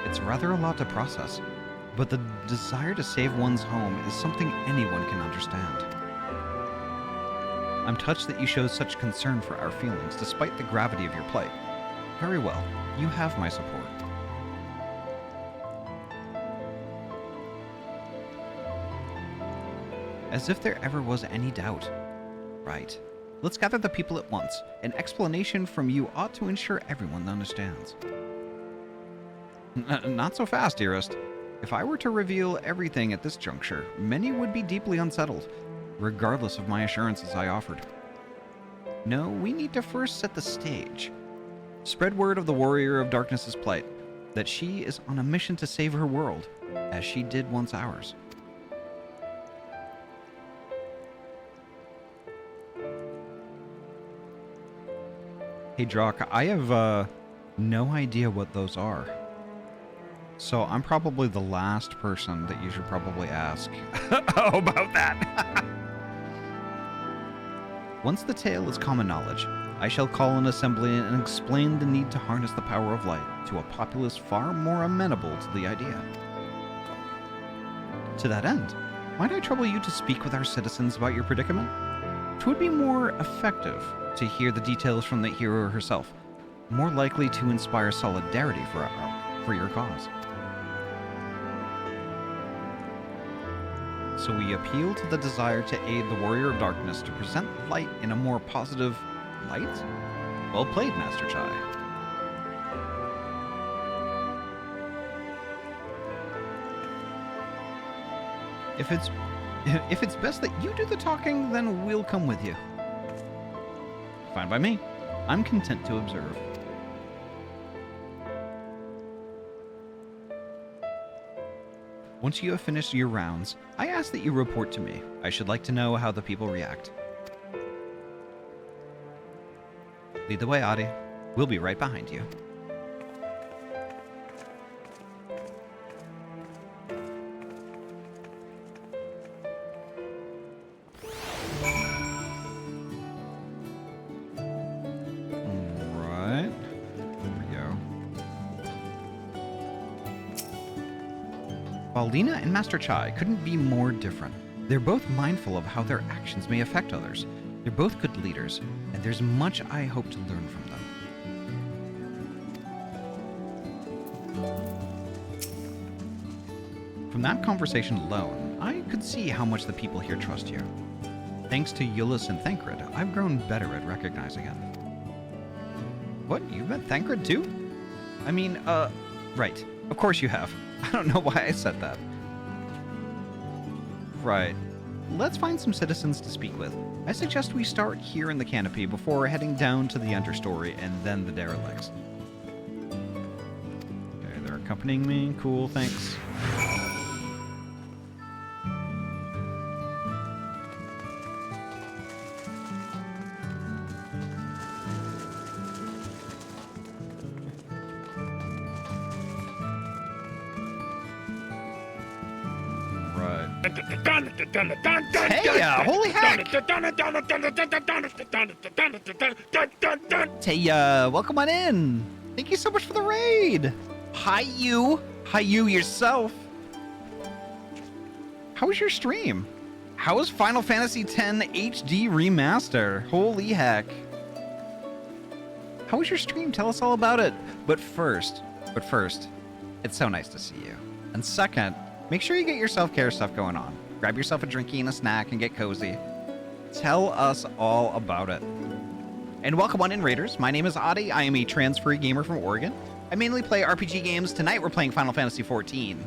It's rather a lot to process, but the desire to save one's home is something anyone can understand. I'm touched that you show such concern for our feelings, despite the gravity of your plight. Very well, you have my support. As if there ever was any doubt. Right. Let's gather the people at once. An explanation from you ought to ensure everyone understands. Not so fast, dearest. If I were to reveal everything at this juncture, many would be deeply unsettled, regardless of my assurances I offered. No, we need to first set the stage. Spread word of the Warrior of Darkness's plight, that she is on a mission to save her world, as she did once ours. Hey, Drock, I have no idea what those are. So I'm probably the last person that you should probably ask about that. Once the tale is common knowledge, I shall call an assembly and explain the need to harness the power of light to a populace far more amenable to the idea. To that end, might I trouble you to speak with our citizens about your predicament? 'Twould be more effective to hear the details from the hero herself, more likely to inspire solidarity for your cause. So we appeal to the desire to aid the Warrior of Darkness to present light in a more positive light? Well played, Master Chai. If it's best that you do the talking, then we'll come with you. Fine by me. I'm content to observe. Once you have finished your rounds, I ask that you report to me. I should like to know how the people react. Lead the way, Ahty. We'll be right behind you. Lena and Master Chai couldn't be more different. They're both mindful of how their actions may affect others. They're both good leaders, and there's much I hope to learn from them. From that conversation alone, I could see how much the people here trust you. Thanks to Euless and Thancred, I've grown better at recognizing it. What? You've met Thancred too? I mean, right. Of course you have. I don't know why I said that. Right. Let's find some citizens to speak with. I suggest we start here in the canopy before heading down to the understory and then the derelicts. Okay, they're accompanying me. Cool, thanks. Hey, holy heck! Hey, welcome on in. Thank you so much for the raid. Hi, you. Hi, you yourself. How was your stream? How was Final Fantasy X HD Remaster? Holy heck. How was your stream? Tell us all about it. But first, it's so nice to see you. And second, make sure you get your self-care stuff going on. Grab yourself a drinky and a snack and get cozy. Tell us all about it. And welcome on in, Raiders. My name is Ahty. I am a trans-free gamer from Oregon. I mainly play RPG games. Tonight we're playing Final Fantasy XIV.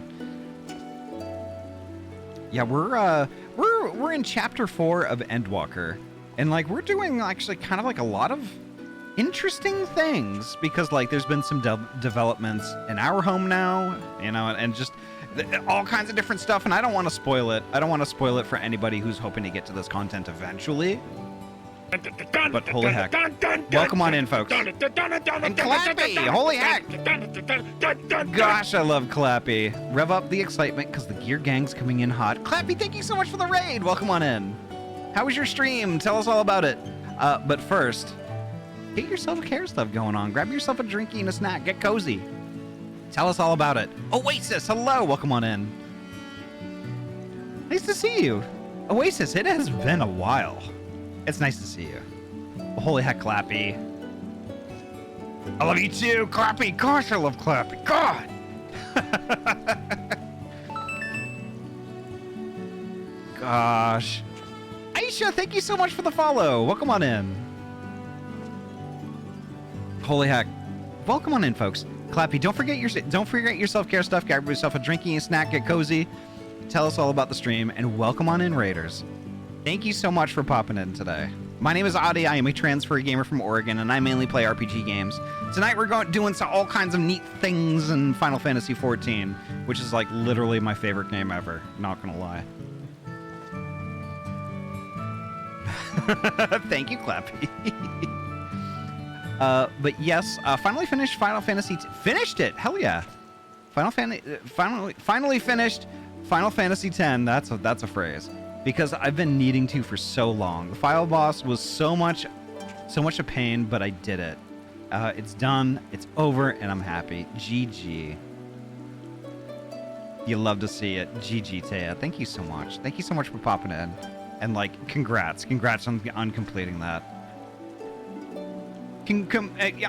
Yeah, we're in chapter 4 of Endwalker, and like we're doing actually kind of like a lot of interesting things because like there's been some developments in our home now, you know, and just all kinds of different stuff. And I don't want to spoil it. I don't want to spoil it for anybody who's hoping to get to this content eventually. But holy heck. Welcome on in, folks. And Clappy! Holy heck! Gosh, I love Clappy. Rev up the excitement because the gear gang's coming in hot. Clappy, thank you so much for the raid. Welcome on in. How was your stream? Tell us all about it. But first, get your self-care stuff going on. Grab yourself a drinky and a snack. Get cozy. Tell us all about it. Oasis, hello. Welcome on in. Nice to see you. Oasis, it has been a while. It's nice to see you. Well, holy heck, Clappy. I love you too, Clappy. Gosh, I love Clappy. God. Gosh. Aisha, thank you so much for the follow. Welcome on in. Holy heck. Welcome on in, folks. Clappy, don't forget your self-care stuff. Grab yourself a drinky and snack. Get cozy. Tell us all about the stream, and welcome on in, Raiders. Thank you so much for popping in today. My name is Ahty. I am a trans-free gamer from Oregon, and I mainly play RPG games. Tonight we're doing all kinds of neat things in Final Fantasy XIV, which is like literally my favorite game ever. Not gonna lie. Thank you, Clappy. But yes, finally finished Final Fantasy. Finished it. Hell yeah. Finally finished Final Fantasy X. That's a phrase. Because I've been needing to for so long. The final boss was so much a pain, but I did it. It's done, it's over, and I'm happy. GG. You love to see it. GG, Taya. Thank you so much. Thank you so much for popping in. And like, congrats on completing that.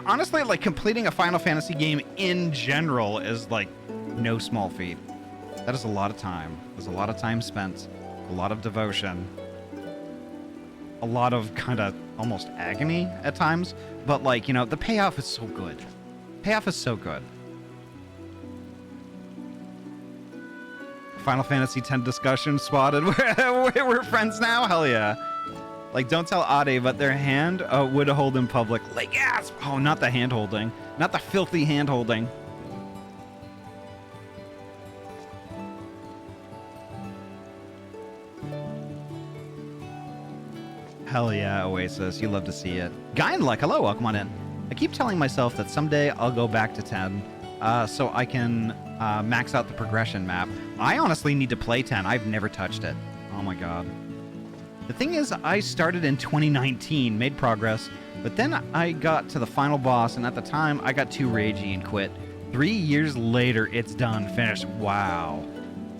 Honestly, like completing a Final Fantasy game in general is like no small feat. That is a lot of time. There's a lot of time spent. A lot of devotion, a lot of kind of almost agony at times, but like, you know, the payoff is so good. Payoff is so good. Final Fantasy X discussion spotted. We're friends now? Hell yeah. Like, don't tell Ahty, but their hand would hold in public. Like, yes! Oh, not the hand holding. Not the filthy hand holding. Hell yeah, Oasis. You love to see it. Guy in Luck, hello, welcome on in. I keep telling myself that someday I'll go back to 10 so I can max out the progression map. I honestly need to play 10. I've never touched it. Oh my god. The thing is, I started in 2019, made progress, but then I got to the final boss, and at the time, I got too ragey and quit. 3 years later, it's done, finished. Wow.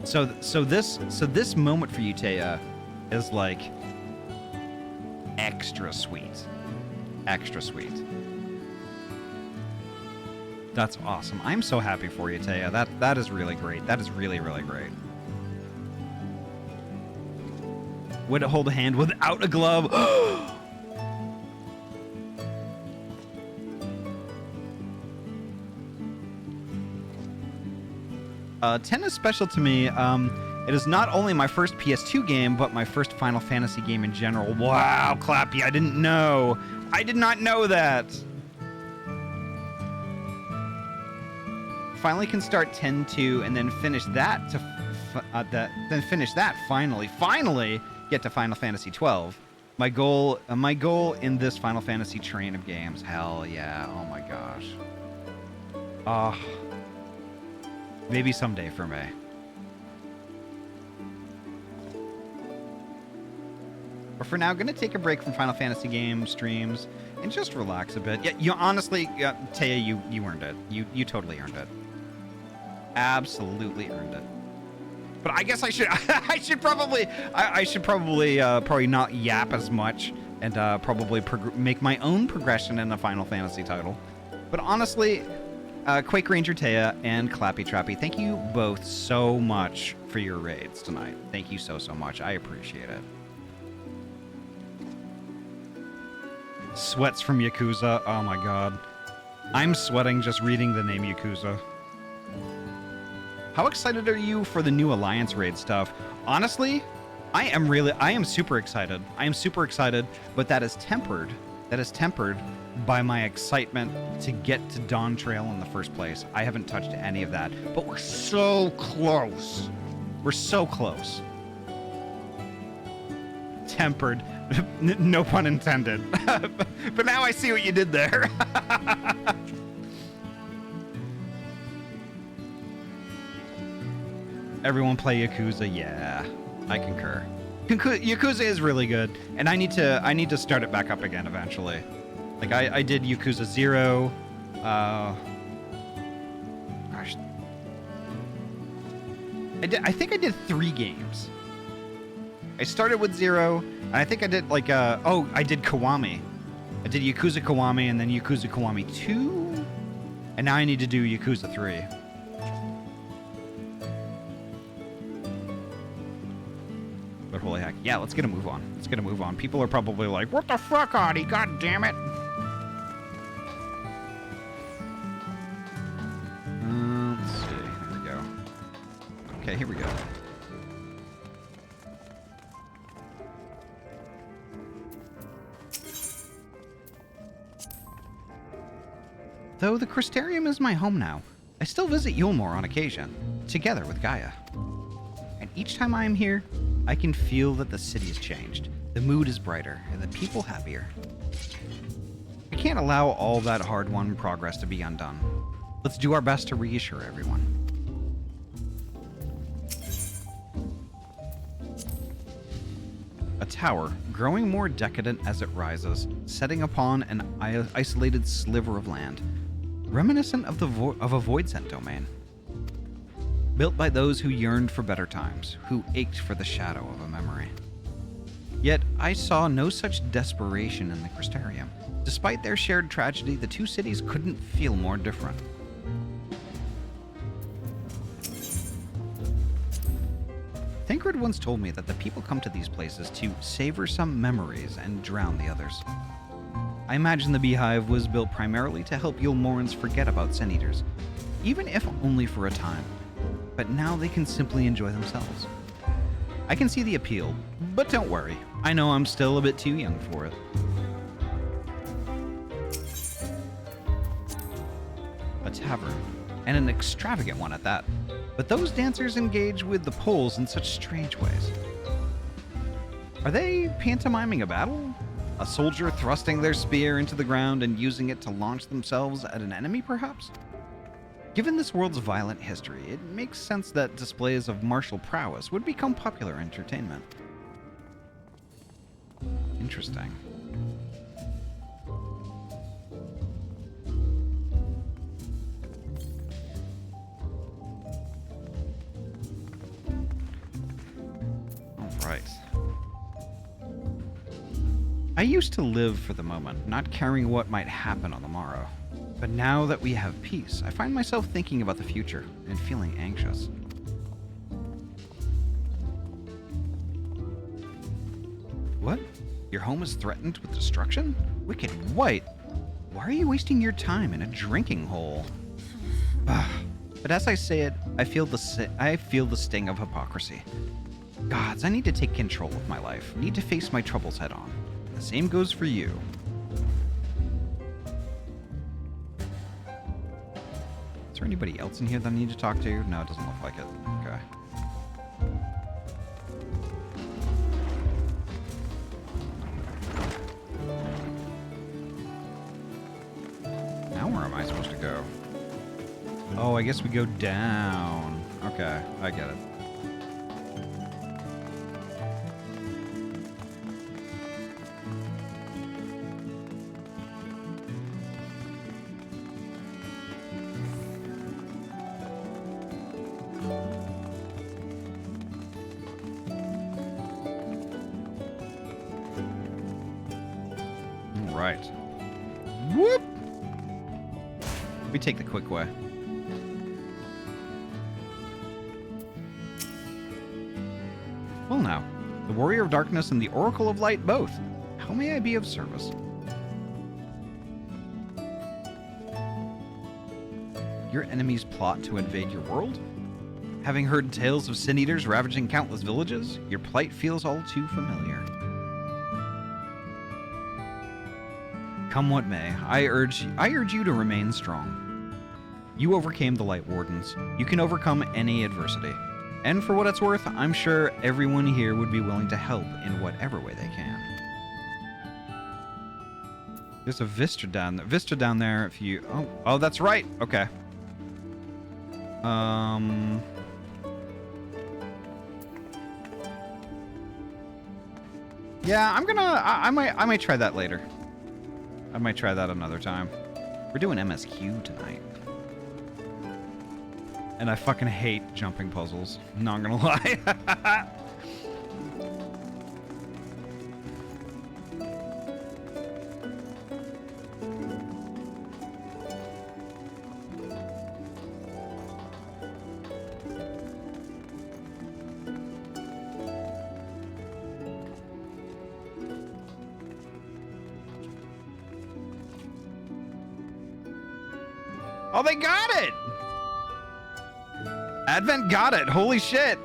So this moment for you, Taya, is like extra sweet. Extra sweet. That's awesome. I'm so happy for you, Taya. That is really great. That is really, really great. Would it hold a hand without a glove? 10 is special to me. It is not only my first PS2 game, but my first Final Fantasy game in general. Wow, Clappy, I didn't know. I did not know that. Finally can start 10-2 and then finish that finally get to Final Fantasy 12. My goal in this Final Fantasy train of games. Hell yeah. Oh my gosh. Oh. Maybe someday for me. But for now, gonna take a break from Final Fantasy game streams and just relax a bit. Yeah, you honestly, Taya, you earned it. You totally earned it. Absolutely earned it. But I guess I should I should probably probably not yap as much and probably make my own progression in a Final Fantasy title. But honestly, Quake Ranger Taya and Clappy Trappy, thank you both so much for your raids tonight. Thank you so much. I appreciate it. Sweats from Yakuza. Oh my god. I'm sweating just reading the name Yakuza. How excited are you for the new Alliance raid stuff? Honestly, I am super excited. I am super excited, but that is tempered by my excitement to get to Dawn Trail in the first place. I haven't touched any of that, but we're so close. We're so close. Tempered. No pun intended. But now I see what you did there. Everyone play Yakuza. Yeah, I concur. Yakuza is really good, and I need to start it back up again eventually. Like I did Yakuza 0. Gosh, I think I did 3 games. I started with 0, and I think I did like I did Kiwami. I did Yakuza Kiwami and then Yakuza Kiwami 2, and now I need to do Yakuza 3. But holy heck, yeah, let's get a move on. Let's get a move on. People are probably like, "What the fuck, Ahty? God damn it!" Let's see. Here we go. Okay, here we go. Though the Crystarium is my home now, I still visit Yulmore on occasion, together with Gaia. And each time I am here, I can feel that the city has changed. The mood is brighter, and the people happier. I can't allow all that hard-won progress to be undone. Let's do our best to reassure everyone. A tower, growing more decadent as it rises, setting upon an isolated sliver of land, reminiscent of a void-sent domain. Built by those who yearned for better times, who ached for the shadow of a memory. Yet I saw no such desperation in the Crystarium. Despite their shared tragedy, the two cities couldn't feel more different. Thancred once told me that the people come to these places to savor some memories and drown the others. I imagine the Beehive was built primarily to help Yulmorans forget about Sin Eaters, even if only for a time. But now they can simply enjoy themselves. I can see the appeal, but don't worry. I know I'm still a bit too young for it. A tavern, and an extravagant one at that. But those dancers engage with the poles in such strange ways. Are they pantomiming a battle? A soldier thrusting their spear into the ground and using it to launch themselves at an enemy, perhaps? Given this world's violent history, it makes sense that displays of martial prowess would become popular entertainment. Interesting. Alright. I used to live for the moment, not caring what might happen on the morrow. But now that we have peace, I find myself thinking about the future and feeling anxious. What? Your home is threatened with destruction? Wicked White! Why are you wasting your time in a drinking hole? But as I say it, I feel the sting of hypocrisy. Gods, I need to take control of my life. Need to face my troubles head on. The same goes for you. Is there anybody else in here that I need to talk to? No, it doesn't look like it. Okay. Now where am I supposed to go? Oh, I guess we go down. Okay, I get it. right. Whoop! We take the quick way. Well now, the Warrior of Darkness and the Oracle of Light both. How may I be of service? Your enemies plot to invade your world? Having heard tales of sin eaters ravaging countless villages, your plight feels all too familiar. Come what may, I urge you to remain strong. You overcame the Light Wardens. You can overcome any adversity. And for what it's worth, I'm sure everyone here would be willing to help in whatever way they can. There's a Vista down there if you... Oh, that's right. Okay. Yeah, I'm gonna... I might try that later. I might try that another time. We're doing MSQ tonight. And I fucking hate jumping puzzles. Not gonna lie. Oh, they got it! Advent got it. Holy shit.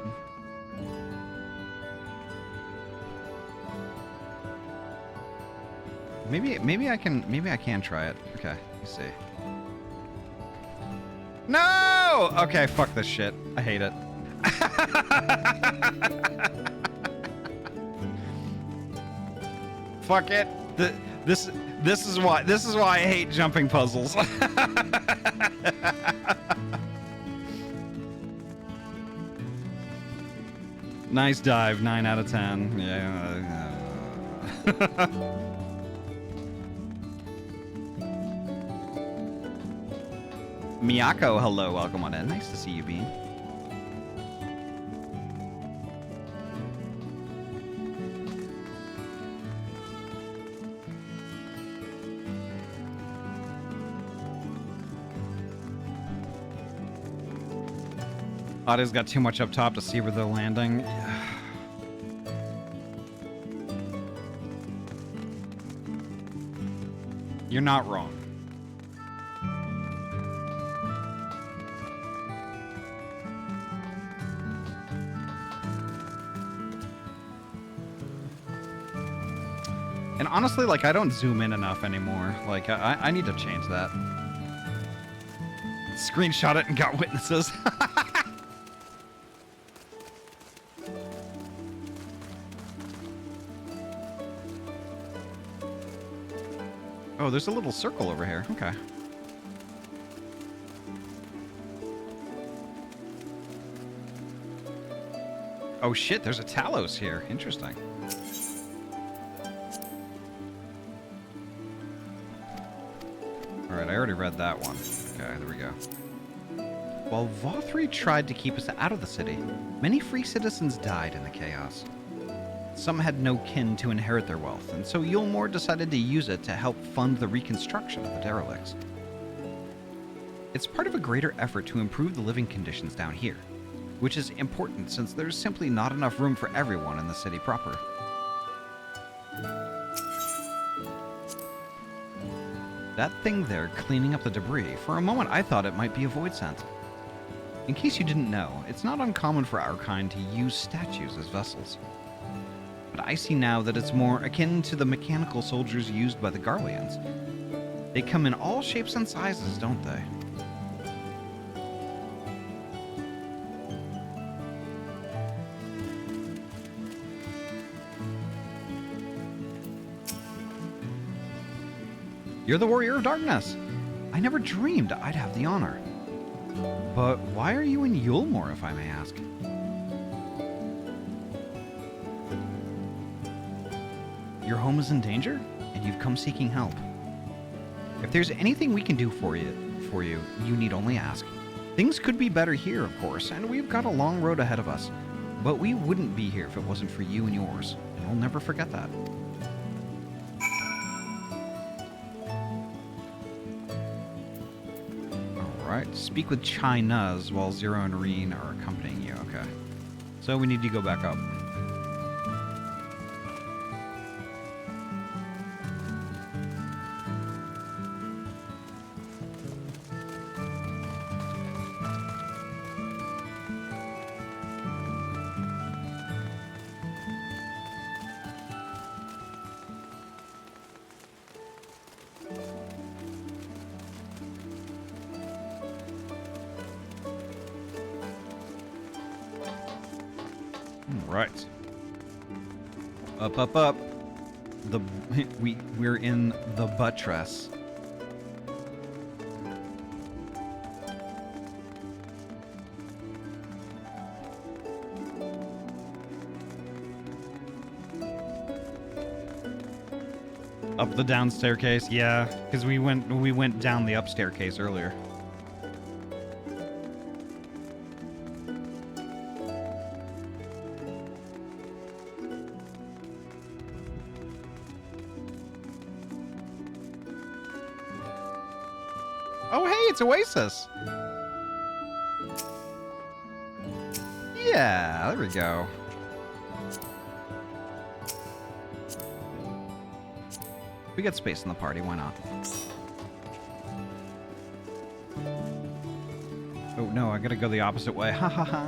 Maybe I can try it. Okay, let's see. No! Okay, fuck this shit. I hate it. Fuck it. This is why I hate jumping puzzles. Nice dive, 9 out of 10. Yeah. Miyako, hello, welcome on in. Nice to see you, Bean. Ahty's got too much up top to see where they're landing. You're not wrong. And honestly, like, I don't zoom in enough anymore. Like, I need to change that. Screenshot it and got witnesses. Oh, there's a little circle over here. Okay. Oh shit, there's a Talos here. Interesting. Alright, I already read that one. Okay, there we go. While Vothri tried to keep us out of the city, many free citizens died in the chaos. Some had no kin to inherit their wealth, and so Yulmore decided to use it to help fund the reconstruction of the derelicts. It's part of a greater effort to improve the living conditions down here, which is important since there's simply not enough room for everyone in the city proper. That thing there cleaning up the debris, for a moment I thought it might be a void scent. In case you didn't know, it's not uncommon for our kind to use statues as vessels. But I see now that it's more akin to the mechanical soldiers used by the Garleans. They come in all shapes and sizes, don't they? You're the Warrior of Darkness! I never dreamed I'd have the honor. But why are you in Yulmore, if I may ask? Your home is in danger, and you've come seeking help. If there's anything we can do for you, you need only ask. Things could be better here, of course, and we've got a long road ahead of us. But we wouldn't be here if it wasn't for you and yours, and we'll never forget that. Alright, speak with Chai Nuz while Zero and Reen are accompanying you. Okay. So we need to go back up. Right. Up, up, up. We're in the buttress. Up the down staircase, yeah, because we went down the up staircase earlier. Oh, hey, it's Oasis. Yeah, there we go. We got space in the party, why not? Oh, no, I gotta go the opposite way. Ha ha ha.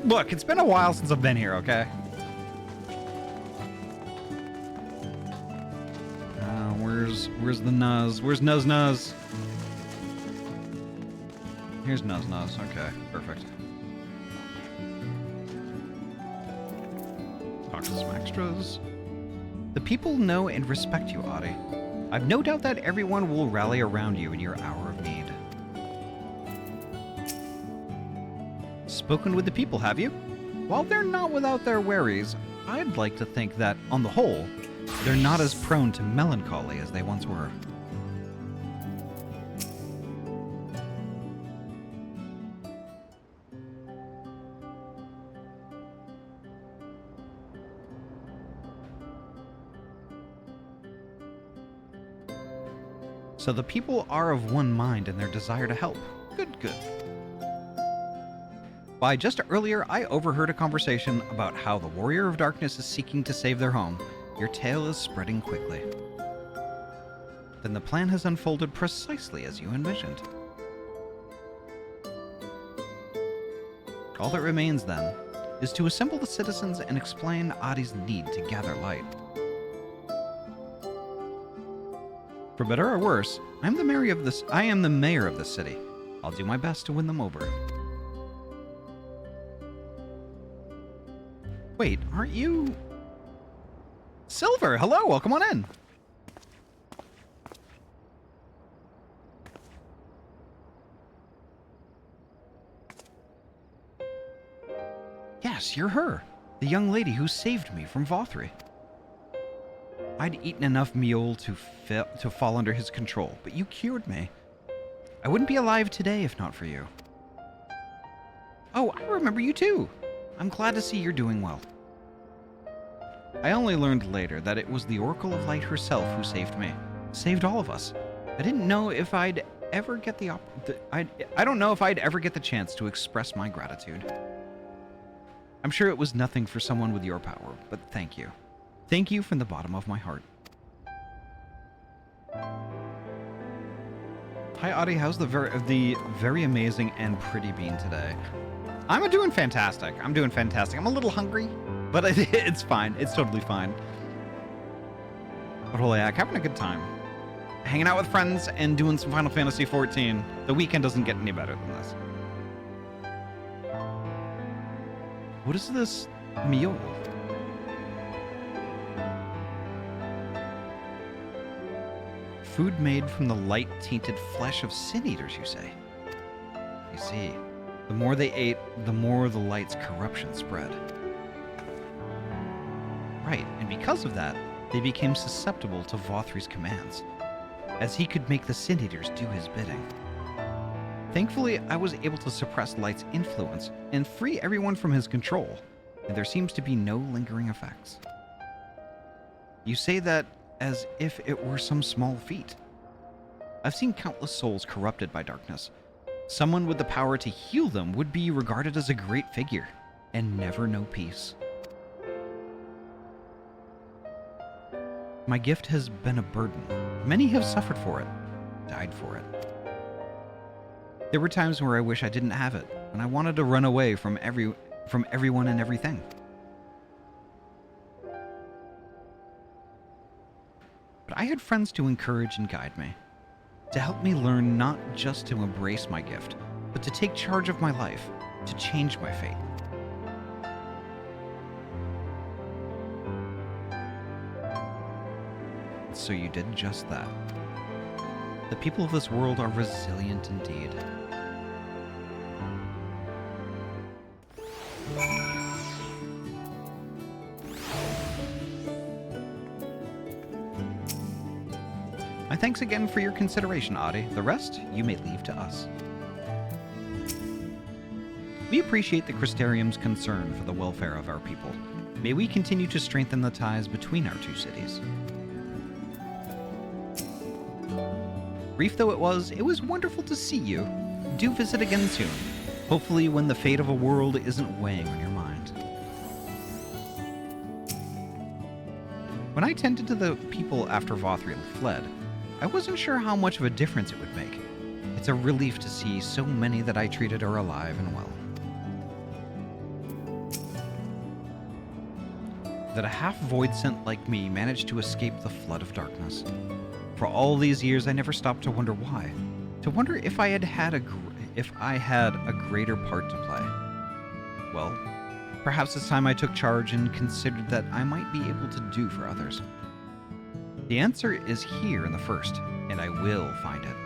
Look, it's been a while since I've been here, okay? Where's the Nuz? Where's Nuz Nuz? Here's Nuz Nuz. Okay, perfect. Talk to some extras. The people know and respect you, Ahty. I've no doubt that everyone will rally around you in your hour of need. Spoken with the people, have you? While they're not without their worries, I'd like to think that, on the whole, they're not as prone to melancholy as they once were. So the people are of one mind in their desire to help. Good, good. Why, just earlier I overheard a conversation about how the Warrior of Darkness is seeking to save their home. Your tale is spreading quickly. Then the plan has unfolded precisely as you envisioned. All that remains, then, is to assemble the citizens and explain Ahty's need to gather light. For better or worse, I am the mayor of this city. I'll do my best to win them over. Wait, aren't you... Silver, hello, welcome on in. Yes, you're her, the young lady who saved me from Vothri. I'd eaten enough meal to fall under his control, but you cured me. I wouldn't be alive today if not for you. Oh, I remember you too. I'm glad to see you're doing well. I only learned later that it was the Oracle of Light herself who saved me. Saved all of us. I didn't know if I'd ever get I don't know if I'd ever get the chance to express my gratitude. I'm sure it was nothing for someone with your power, but thank you. Thank you from the bottom of my heart. Hi, Ahty. How's the very amazing and pretty bean today? I'm doing fantastic. I'm doing fantastic. I'm a little hungry, but it's fine. It's totally fine. But holy heck, having a good time. Hanging out with friends and doing some Final Fantasy XIV. The weekend doesn't get any better than this. What is this meal? Food made from the light-tainted flesh of sin-eaters, you say? You see, the more they ate, the more the light's corruption spread. Right, and because of that, they became susceptible to Vothri's commands, as he could make the sin-eaters do his bidding. Thankfully, I was able to suppress Light's influence and free everyone from his control, and there seems to be no lingering effects. You say that as if it were some small feat. I've seen countless souls corrupted by darkness. Someone with the power to heal them would be regarded as a great figure, and never know peace. My gift has been a burden. Many have suffered for it, died for it. There were times where I wish I didn't have it, and I wanted to run away from everyone and everything. But I had friends to encourage and guide me, to help me learn not just to embrace my gift, but to take charge of my life, to change my fate. So you did just that. The people of this world are resilient indeed. My thanks again for your consideration, Ahty. The rest, you may leave to us. We appreciate the Crystarium's concern for the welfare of our people. May we continue to strengthen the ties between our two cities. Brief though it was wonderful to see you. Do visit again soon, hopefully when the fate of a world isn't weighing on your mind. When I tended to the people after Vothriel fled, I wasn't sure how much of a difference it would make. It's a relief to see so many that I treated are alive and well. That a half-void scent like me managed to escape the flood of darkness. For all these years, I never stopped to wonder why. To wonder if I had a greater part to play. Well, perhaps it's time I took charge and considered that I might be able to do for others. The answer is here in the first, and I will find it.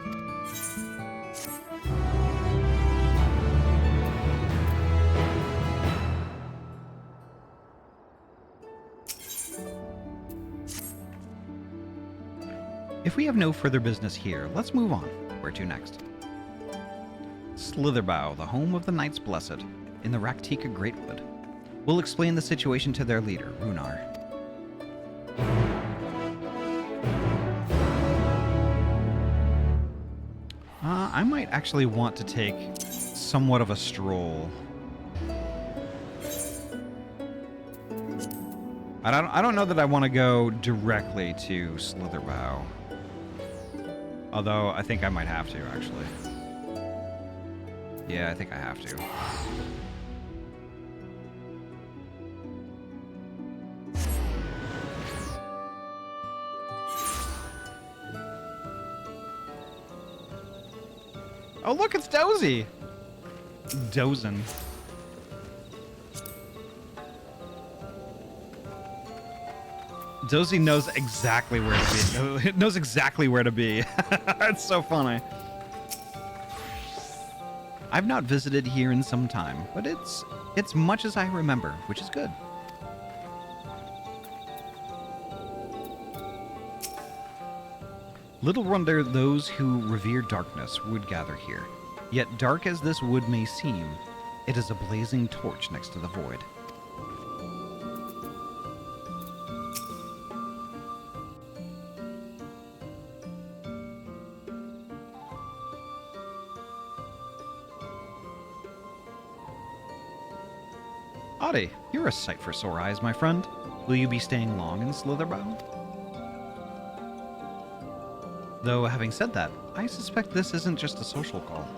If we have no further business here, let's move on. Where to next? Slitherbough, the home of the Knights Blessed, in the Raktika Greatwood. We'll explain the situation to their leader, Runar. I might actually want to take somewhat of a stroll. I don't know that I want to go directly to Slitherbough. Although, I think I might have to, actually. Yeah, I think I have to. Oh, look, it's Dozy! Dozin. Dozy knows exactly where to be. It knows exactly where to be. It's so funny. I've not visited here in some time, but it's much as I remember, which is good. Little wonder those who revere darkness would gather here. Yet dark as this wood may seem, it is a blazing torch next to the void. Ahty, you're a sight for sore eyes, my friend. Will you be staying long in Slitherbough? Though, having said that, I suspect this isn't just a social call.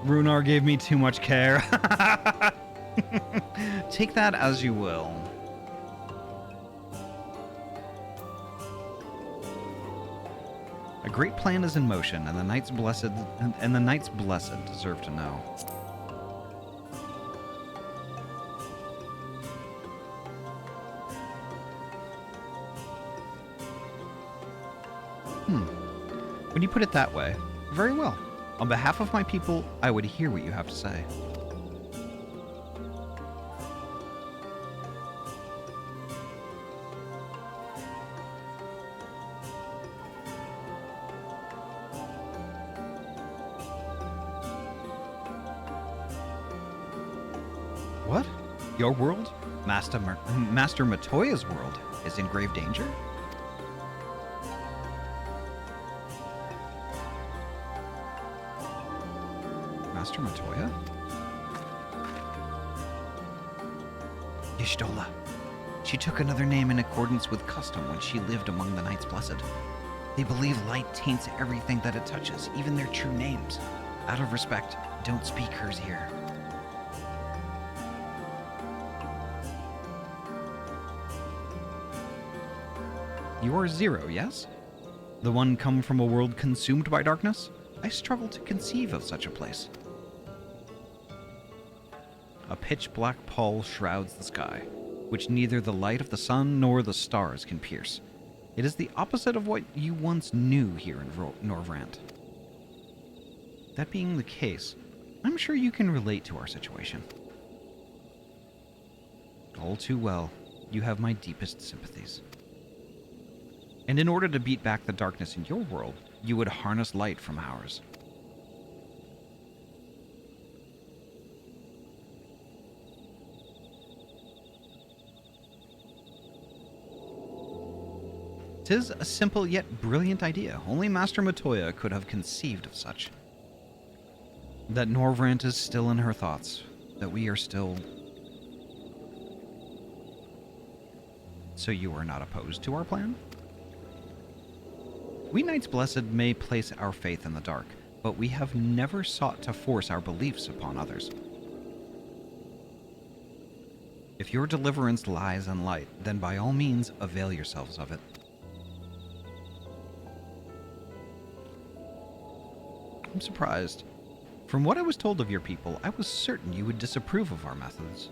Runar gave me too much care. Take that as you will. A great plan is in motion, and the Knights Blessed deserve to know. When you put it that way, very well. On behalf of my people, I would hear what you have to say. What? Your world? Master Matoya's world is in grave danger? Master Matoya? Y'shtola. She took another name in accordance with custom when she lived among the Knights Blessed. They believe light taints everything that it touches, even their true names. Out of respect, don't speak hers here. You are Zero, yes? The one come from a world consumed by darkness? I struggle to conceive of such a place. A pitch-black pall shrouds the sky, which neither the light of the sun nor the stars can pierce. It is the opposite of what you once knew here in Norvrant. That being the case, I'm sure you can relate to our situation. All too well, you have my deepest sympathies. And in order to beat back the darkness in your world, you would harness light from ours. Tis a simple yet brilliant idea. Only Master Matoya could have conceived of such. That Norvrant is still in her thoughts. That we are still... So you are not opposed to our plan? We Knights Blessed may place our faith in the dark, but we have never sought to force our beliefs upon others. If your deliverance lies in light, then by all means avail yourselves of it. I'm surprised. From what I was told of your people, I was certain you would disapprove of our methods.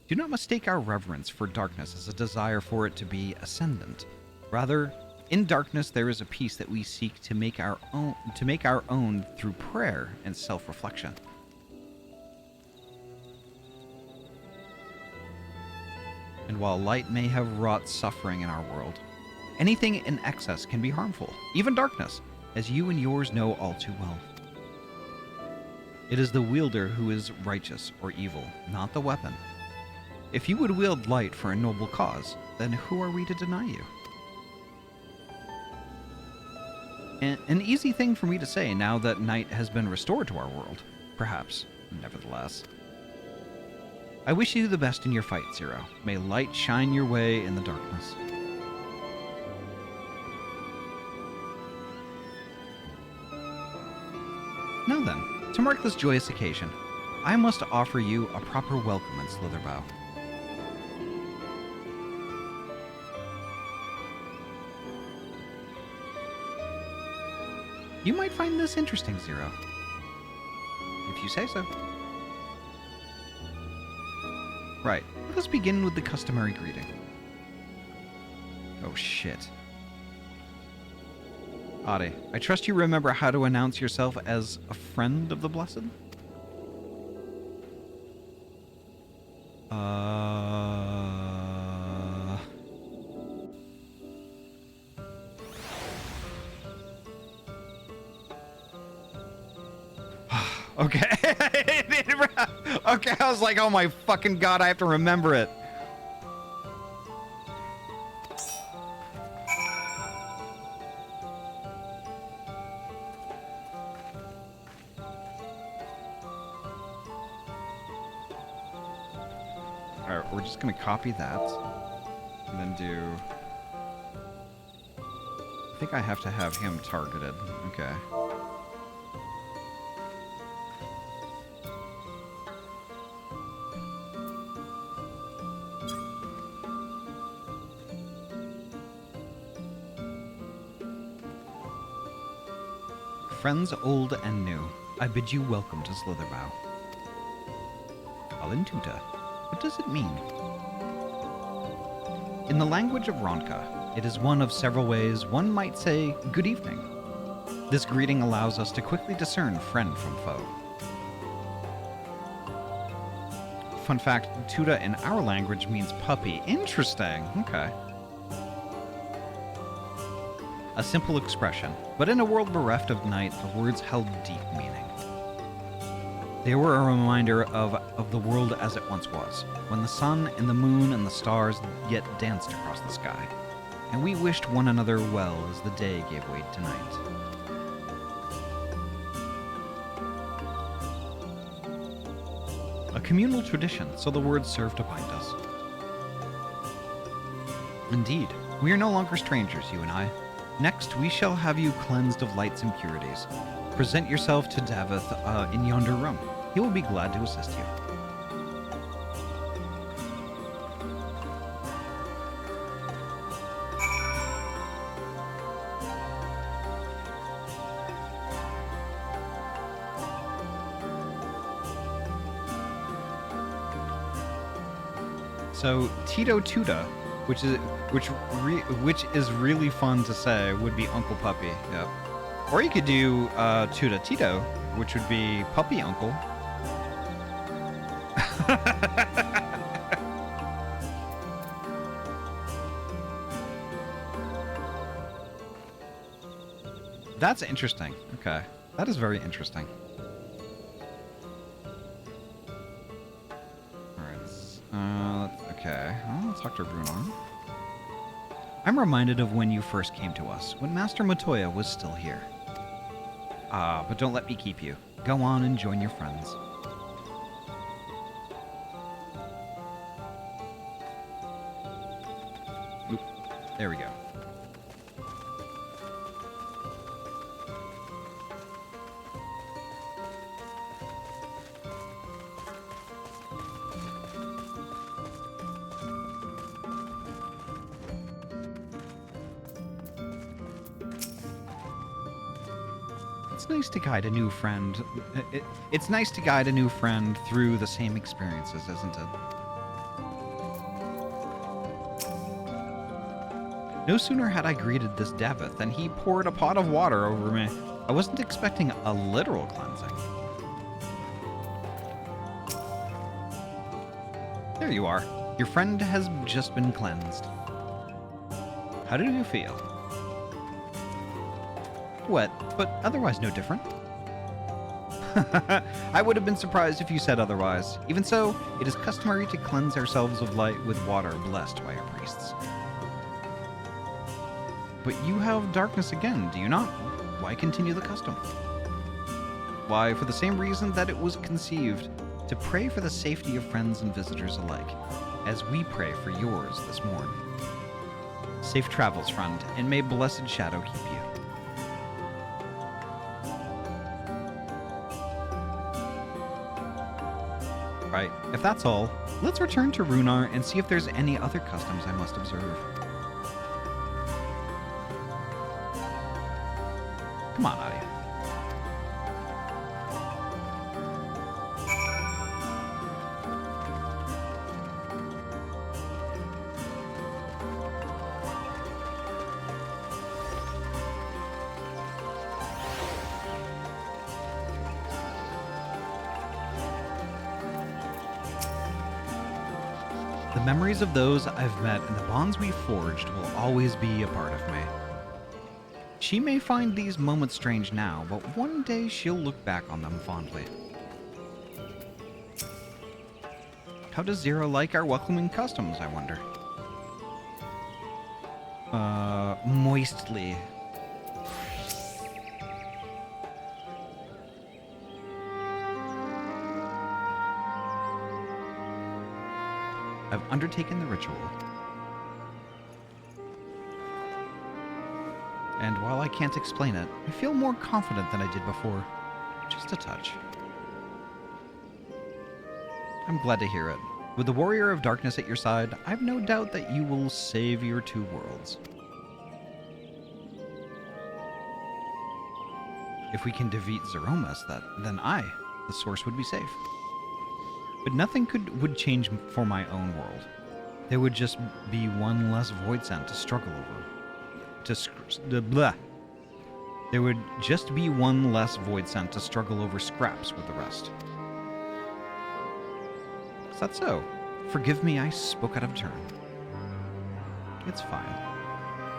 Do not mistake our reverence for darkness as a desire for it to be ascendant. Rather, in darkness there is a peace that we seek to make our own through prayer and self-reflection. And while light may have wrought suffering in our world, anything in excess can be harmful, even darkness, as you and yours know all too well. It is the wielder who is righteous or evil, not the weapon. If you would wield light for a noble cause, then who are we to deny you? An easy thing for me to say now that night has been restored to our world, perhaps, nevertheless. I wish you the best in your fight, Zero. May light shine your way in the darkness. Now then, to mark this joyous occasion, I must offer you a proper welcome in Slitherbow. You might find this interesting, Zero. If you say so. Right, let us begin with the customary greeting. Oh shit. Ahty, I trust you remember how to announce yourself as a friend of the Blessed? Okay. Okay, I was like, oh my fucking god, I have to remember it. Alright, we're just gonna copy that. And then do... I think I have to have him targeted. Okay. Friends old and new, I bid you welcome to Slitherbow. Alintuta, what does it mean? In the language of Ronka, it is one of several ways one might say good evening. This greeting allows us to quickly discern friend from foe. Fun fact, Tuta in our language means puppy. Interesting, okay. A simple expression, but in a world bereft of night, the words held deep meaning. They were a reminder of the world as it once was, when the sun and the moon and the stars yet danced across the sky, and we wished one another well as the day gave way to night. communal tradition, so the words serve to bind us. Indeed, we are no longer strangers, you and I. Next, we shall have you cleansed of light's impurities. Present yourself to Davith in yonder room. He will be glad to assist you. So Tito Tuda, which is really fun to say, would be Uncle Puppy. Yep. Or you could do Tuda Tito, which would be Puppy Uncle. That's interesting. Okay, that is very interesting. Okay, well, let's talk to Runar. I'm reminded of when you first came to us, when Master Matoya was still here. Ah, but don't let me keep you. Go on and join your friends. Oop, there we go. It's nice to guide a new friend. It's nice to guide a new friend through the same experiences, isn't it? No sooner had I greeted this Davith than he poured a pot of water over me. I wasn't expecting a literal cleansing. There you are. Your friend has just been cleansed. How do you feel? Wet, but otherwise no different. I would have been surprised if you said otherwise. Even so, it is customary to cleanse ourselves of light with water blessed by our priests. But you have darkness again, do you not? Why continue the custom? Why, for the same reason that it was conceived, to pray for the safety of friends and visitors alike, as we pray for yours this morn. Safe travels, friend, and may blessed shadow keep you. Right, if that's all, let's return to Runar and see if there's any other customs I must observe. Come on, Ahty. The memories of those I've met and the bonds we've forged will always be a part of me. She may find these moments strange now, but one day she'll look back on them fondly. How does Zero like our welcoming customs, I wonder? Moistly. I've undertaken the ritual. And while I can't explain it, I feel more confident than I did before. Just a touch. I'm glad to hear it. With the Warrior of Darkness at your side, I've no doubt that you will save your two worlds. If we can defeat Zeromus, then I, the Source, would be safe. But nothing would change for my own world. There would just be one less void scent to struggle over. There would just be one less void scent to struggle over scraps with the rest. Is that so? Forgive me, I spoke out of turn. It's fine.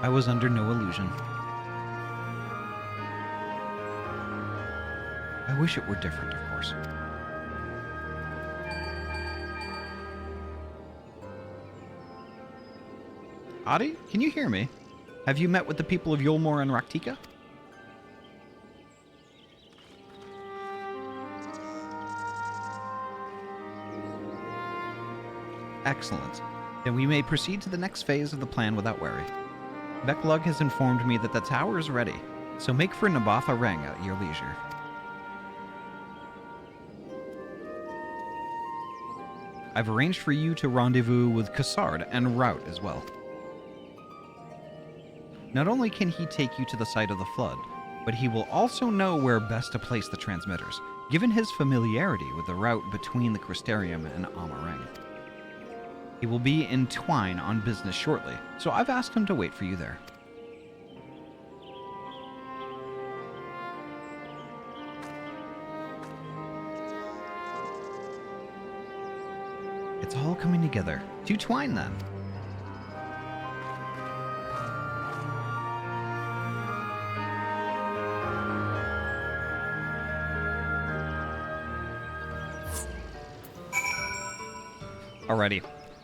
I was under no illusion. I wish it were different, of course. Ahty, can you hear me? Have you met with the people of Yolmor and Raktika? Excellent. Then we may proceed to the next phase of the plan without worry. Beklug has informed me that the tower is ready, so make for Nabatha Reng at your leisure. I've arranged for you to rendezvous with Cassard and Rout as well. Not only can he take you to the site of the flood, but he will also know where best to place the transmitters, given his familiarity with the route between the Crystarium and Amareng. He will be in Twine on business shortly, so I've asked him to wait for you there. It's all coming together. To Twine, then. Alrighty.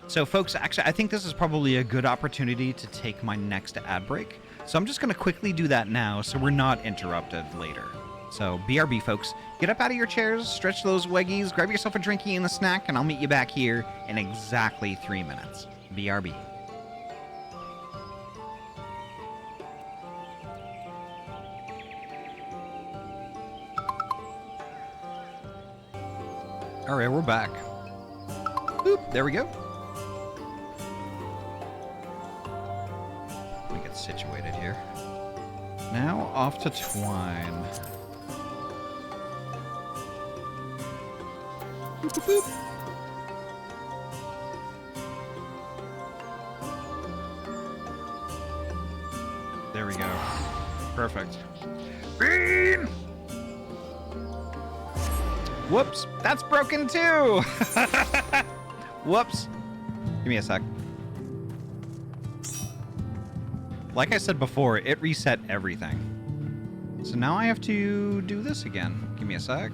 So, folks, actually, I think this is probably a good opportunity to take my next ad break. So I'm just going to quickly do that now so we're not interrupted later. So, BRB, folks. Get up out of your chairs, stretch those leggies, grab yourself a drinky and a snack, and I'll meet you back here in exactly 3 minutes. BRB. Alright, we're back. Boop, there we go. Let me get situated here. Now off to Twine. Boop, boop, boop. There we go. Perfect. Green! Whoops, that's broken too! Whoops. Give me a sec. Like I said before, it reset everything. So now I have to do this again. Give me a sec.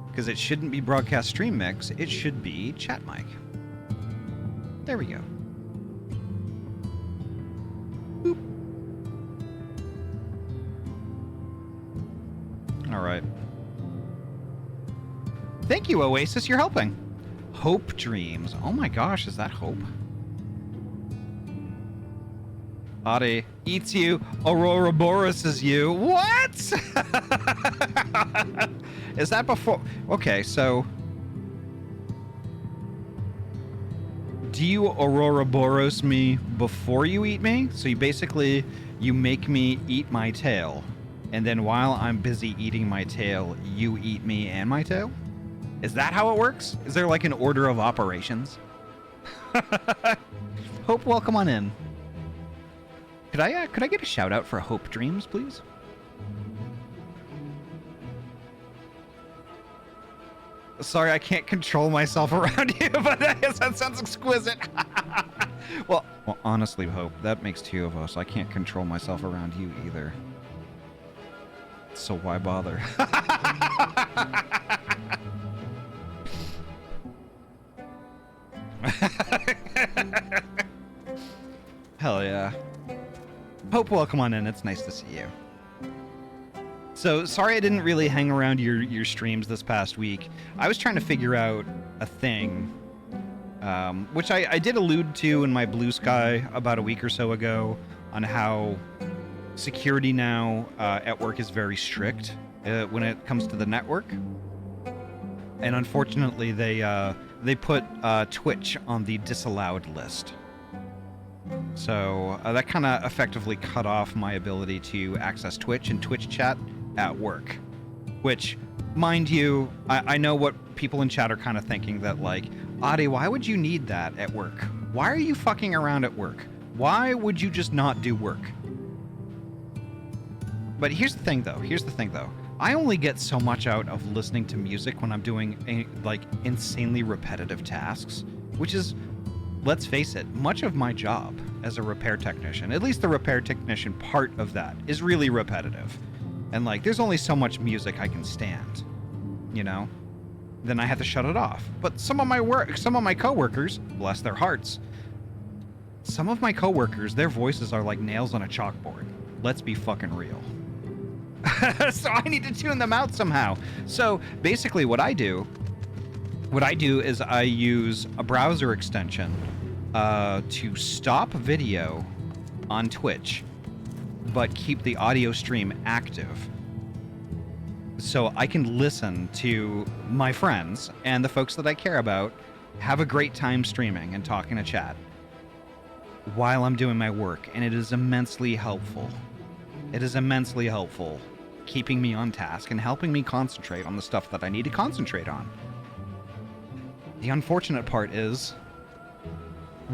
Because it shouldn't be broadcast stream mix, it should be chat mic. There we go. Boop. All right. Thank you, Oasis. You're helping. Hope Dreams. Oh my gosh, is that Hope? Ahty eats you. Aurora Boreas is you. What? Is that before? Okay, so do you Aurora Boreas me before you eat me? So you make me eat my tail. And then while I'm busy eating my tail, you eat me and my tail? Is that how it works? Is there like an order of operations? Hope, welcome on in. Could I get a shout out for Hope Dreams, please? Sorry, I can't control myself around you, but that sounds exquisite. Well, honestly, Hope, that makes two of us. I can't control myself around you either. So why bother? Hell yeah. Hope, welcome on in. It's nice to see you. So, sorry I didn't really hang around your streams this past week. I was trying to figure out a thing, which I did allude to in my Blue Sky about a week or so ago, on how security now at work is very strict when it comes to the network. And unfortunately, they put Twitch on the disallowed list. So that kind of effectively cut off my ability to access Twitch and Twitch chat at work. Which, mind you, I know what people in chat are kind of thinking, that like, Ahty, why would you need that at work? Why are you fucking around at work? Why would you just not do work? But here's the thing though. I only get so much out of listening to music when I'm doing like insanely repetitive tasks, which is, let's face it, much of my job as a repair technician, at least the repair technician part of that, is really repetitive. And like, there's only so much music I can stand, you know? Then I have to shut it off. But some of my coworkers, bless their hearts, some of my coworkers, their voices are like nails on a chalkboard. Let's be fucking real. So I need to tune them out somehow. So basically what I do is I use a browser extension to stop video on Twitch, but keep the audio stream active. So I can listen to my friends and the folks that I care about have a great time streaming and talking to chat while I'm doing my work, and it is immensely helpful. It is immensely helpful, keeping me on task and helping me concentrate on the stuff that I need to concentrate on. The unfortunate part is,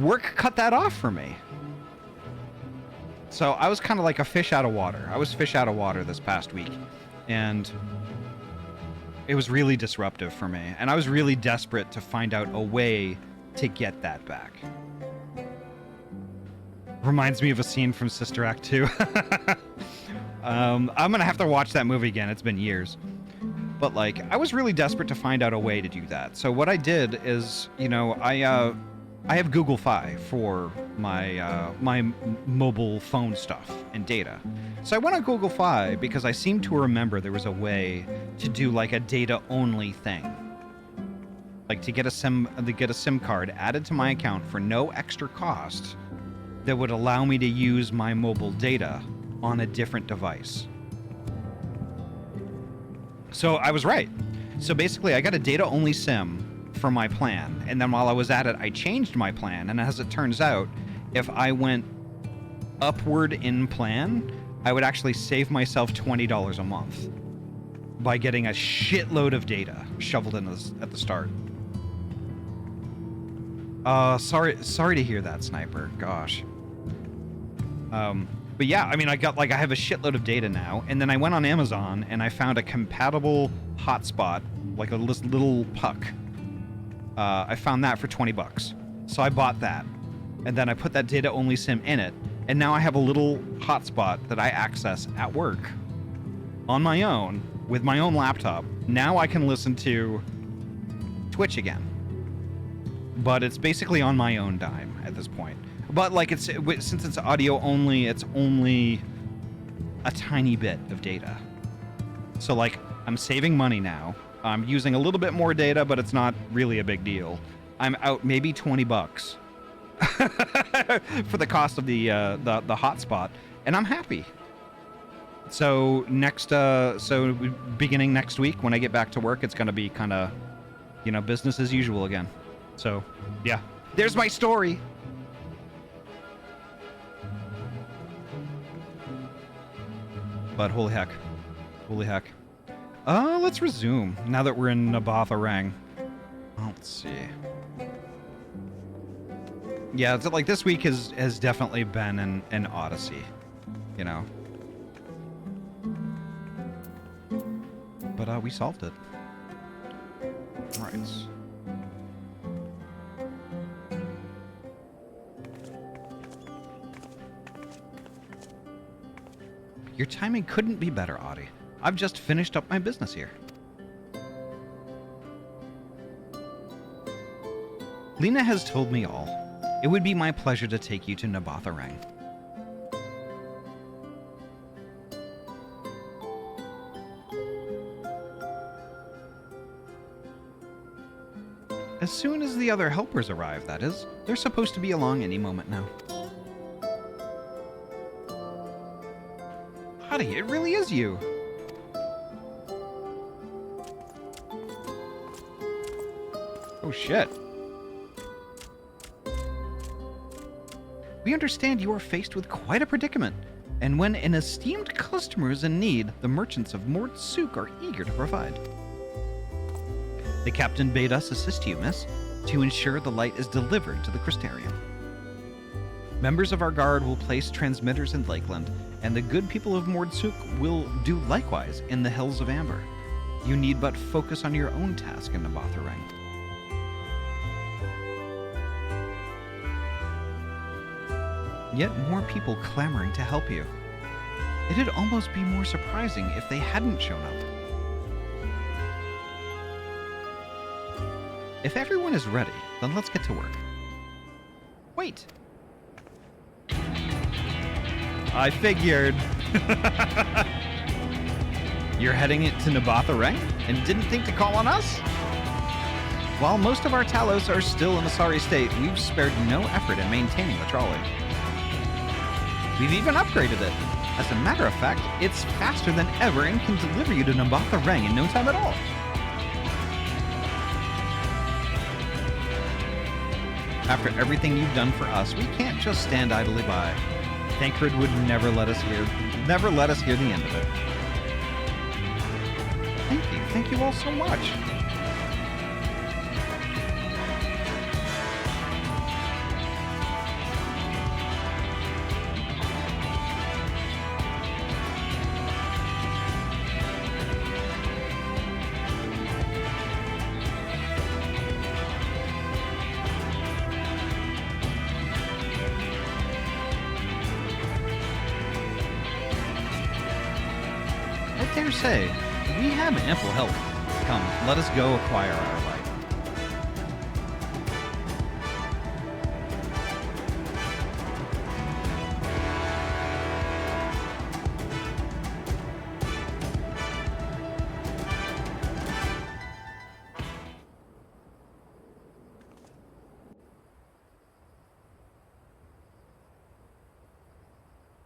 work cut that off for me. So I was kind of like a fish out of water. I was fish out of water this past week, and it was really disruptive for me. And I was really desperate to find out a way to get that back. Reminds me of a scene from Sister Act 2. I'm gonna have to watch that movie again. It's been years. But like, I was really desperate to find out a way to do that. So what I did is, you know, I have Google Fi for my my mobile phone stuff and data. So I went on Google Fi because I seem to remember there was a way to do like a data-only thing, like to get a SIM card added to my account for no extra cost that would allow me to use my mobile data on a different device. So I was right. So basically, I got a data-only SIM for my plan, and then while I was at it, I changed my plan, and as it turns out, if I went upward in plan, I would actually save myself $20 a month by getting a shitload of data shoveled in at the start. Sorry to hear that, Sniper. Gosh. But yeah, I mean, I have a shitload of data now, and then I went on Amazon and I found a compatible hotspot, like a little puck. I found that for $20. So I bought that, and then I put that data-only SIM in it, and now I have a little hotspot that I access at work on my own with my own laptop. Now I can listen to Twitch again, but it's basically on my own dime at this point. But like, since it's audio only, it's only a tiny bit of data. So like, I'm saving money now. I'm using a little bit more data, but it's not really a big deal. I'm out maybe $20 for the cost of the hotspot, and I'm happy. So beginning next week when I get back to work, it's gonna be kind of, you know, business as usual again. So yeah, there's my story. But holy heck. Let's resume now that we're in Nabatha Rang. Let's see. Yeah, it's like this week has definitely been an odyssey, you know. But we solved it. All right. Your timing couldn't be better, Ahty. I've just finished up my business here. Lena has told me all. It would be my pleasure to take you to Nabatha Rang. As soon as the other helpers arrive, that is. They're supposed to be along any moment now. Ahty, it really is you. Oh shit. We understand you are faced with quite a predicament, and when an esteemed customer is in need, the merchants of Emet-Selch are eager to provide. The captain bade us assist you, miss, to ensure the light is delivered to the Crystarium. Members of our guard will place transmitters in Lakeland, and the good people of Emet-Selch will do likewise in the Hills of Amber. You need but focus on your own task in Nabatha Rang. Yet more people clamoring to help you. It'd almost be more surprising if they hadn't shown up. If everyone is ready, then let's get to work. Wait! I figured. You're heading it to Nabatha Reng and didn't think to call on us? While most of our Talos are still in a sorry state, we've spared no effort in maintaining the trolley. We've even upgraded it. As a matter of fact, it's faster than ever and can deliver you to Nabatha Reng in no time at all. After everything you've done for us, we can't just stand idly by. Thancred would never let us hear the end of it. Thank you all so much. I dare say, we have ample help. Come, let us go acquire our light.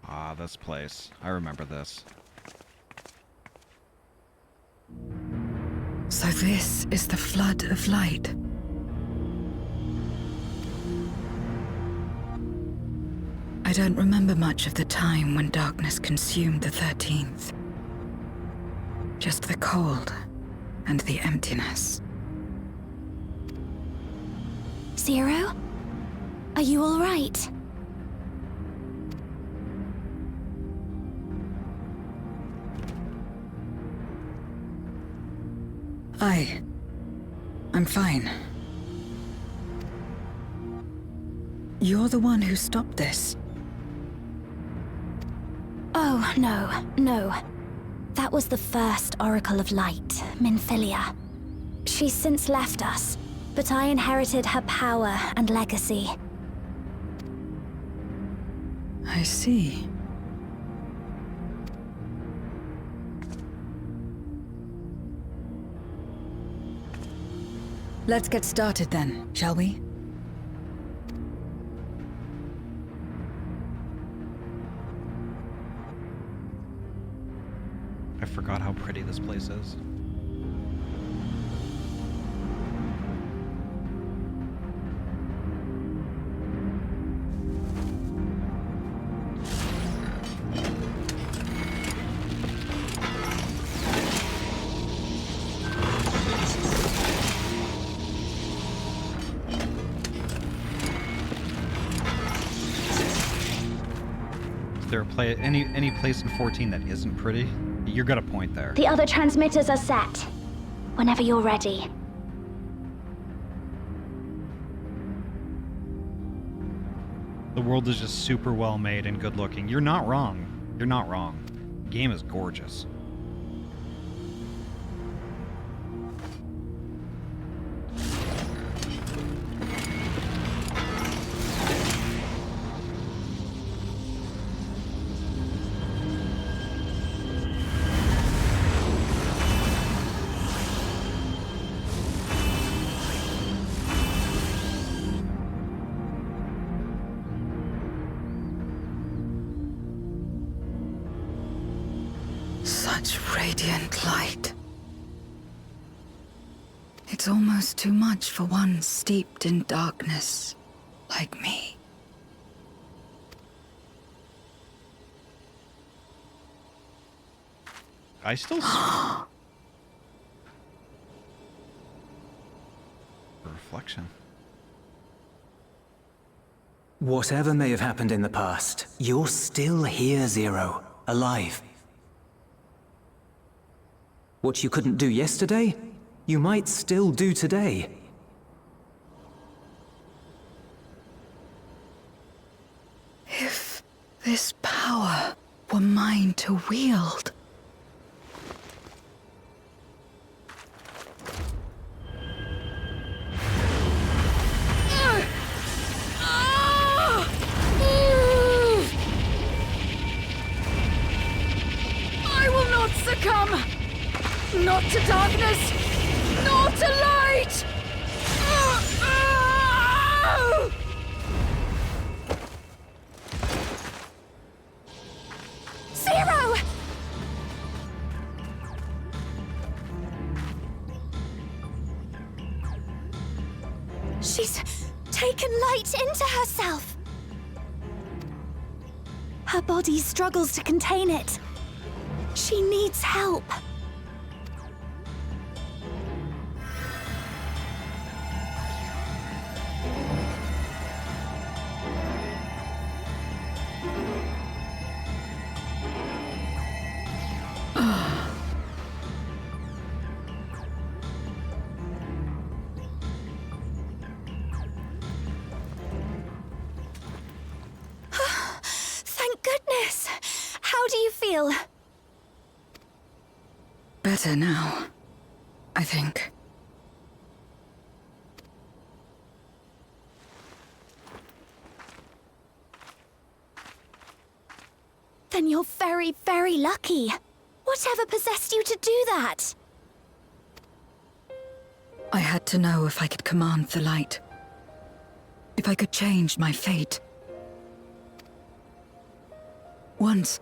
Ah, this place. I remember this. So this is the flood of light. I don't remember much of the time when darkness consumed the 13th. Just the cold and the emptiness. Zero? Are you all right? I'm fine. You're the one who stopped this. Oh, no. That was the first Oracle of Light, Minfilia. She's since left us, but I inherited her power and legacy. I see. Let's get started then, shall we? I forgot how pretty this place is. Is there any place in 14 that isn't pretty? You're got a point there. The other transmitters are set. Whenever you're ready. The world is just super well made and good looking. You're not wrong. You're not wrong. The game is gorgeous. Such radiant light. It's almost too much for one steeped in darkness like me. I still reflection. Whatever may have happened in the past, you're still here, Zero, alive. What you couldn't do yesterday, you might still do today. If this power were mine to wield. I will not succumb! Not to darkness! Nor to light! Zero! She's taken light into herself. Her body struggles to contain it. She needs help. Thank goodness. How do you feel? Better now, I think. Then you're very, very lucky. Whatever possessed you to do that? I had to know if I could command the light. If I could change my fate. Once,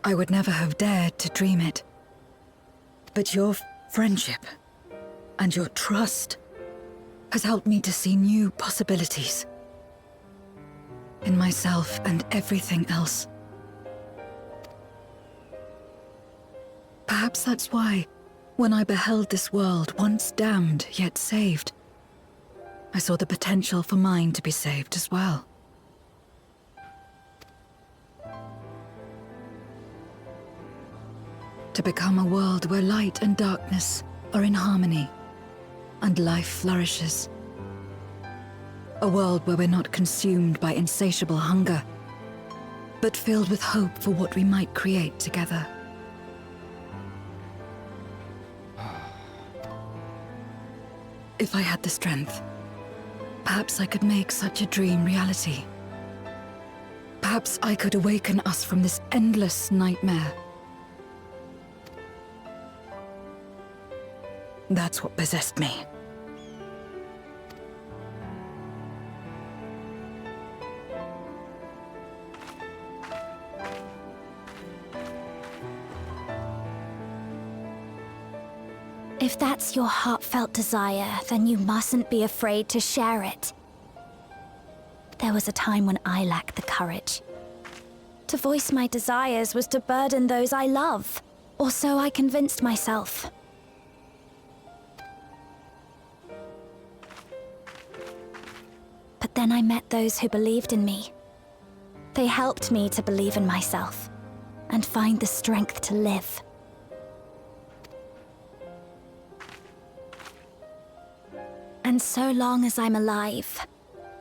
I would never have dared to dream it. But your friendship and your trust has helped me to see new possibilities. In myself and everything else. Perhaps that's why, when I beheld this world once damned yet saved, I saw the potential for mine to be saved as well. To become a world where light and darkness are in harmony, and life flourishes. A world where we're not consumed by insatiable hunger, but filled with hope for what we might create together. If I had the strength, perhaps I could make such a dream reality. Perhaps I could awaken us from this endless nightmare. That's what possessed me. If that's your heartfelt desire, then you mustn't be afraid to share it. There was a time when I lacked the courage. To voice my desires was to burden those I love, or so I convinced myself. But then I met those who believed in me. They helped me to believe in myself, and find the strength to live. And so long as I'm alive,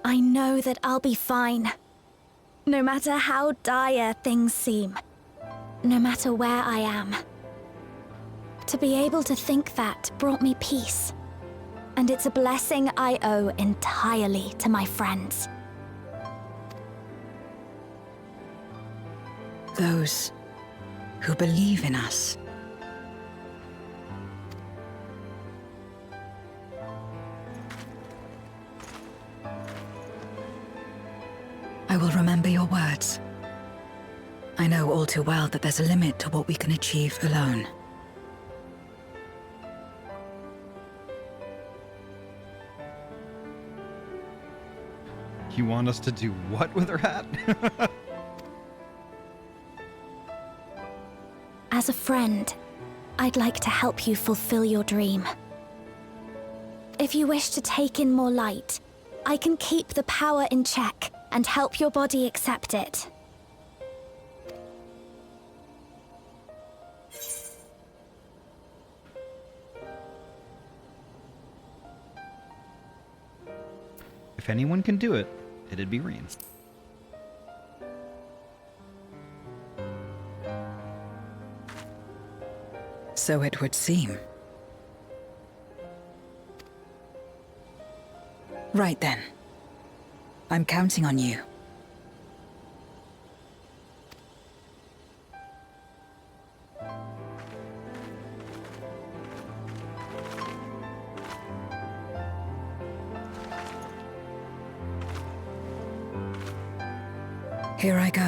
I know that I'll be fine. No matter how dire things seem. No matter where I am. To be able to think that brought me peace. And it's a blessing I owe entirely to my friends. Those who believe in us. I will remember your words. I know all too well that there's a limit to what we can achieve alone. You want us to do what with her hat? As a friend, I'd like to help you fulfill your dream. If you wish to take in more light, I can keep the power in check and help your body accept it. If anyone can do it, it'd be Reen. So it would seem. Right then. I'm counting on you. Here I go.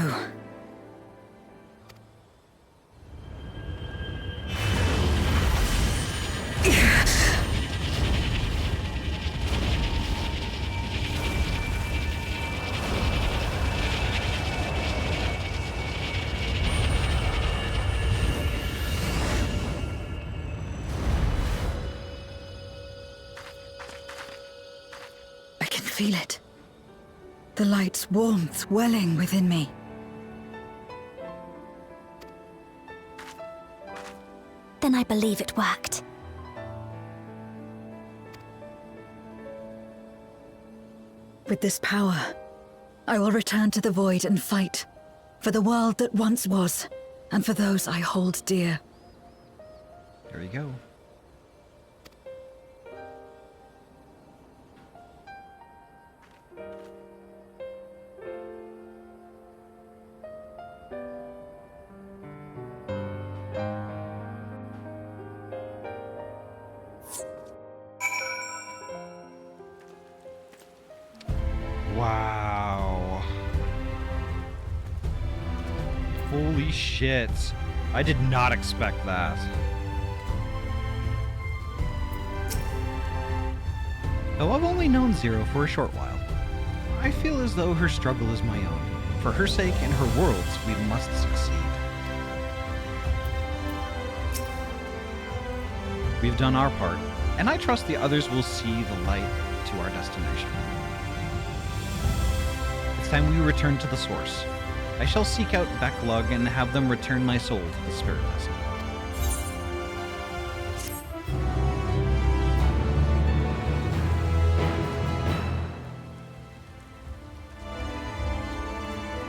I can feel it. The light's warmth welling within me. Then I believe it worked. With this power, I will return to the void and fight for the world that once was, and for those I hold dear. There you go. Wow. Holy shit. I did not expect that. Though I've only known Zero for a short while, I feel as though her struggle is my own. For her sake and her world's, we must succeed. We've done our part, and I trust the others will see the light to our destination. It's time we return to the source. I shall seek out Backlug and have them return my soul to the spirit vessel.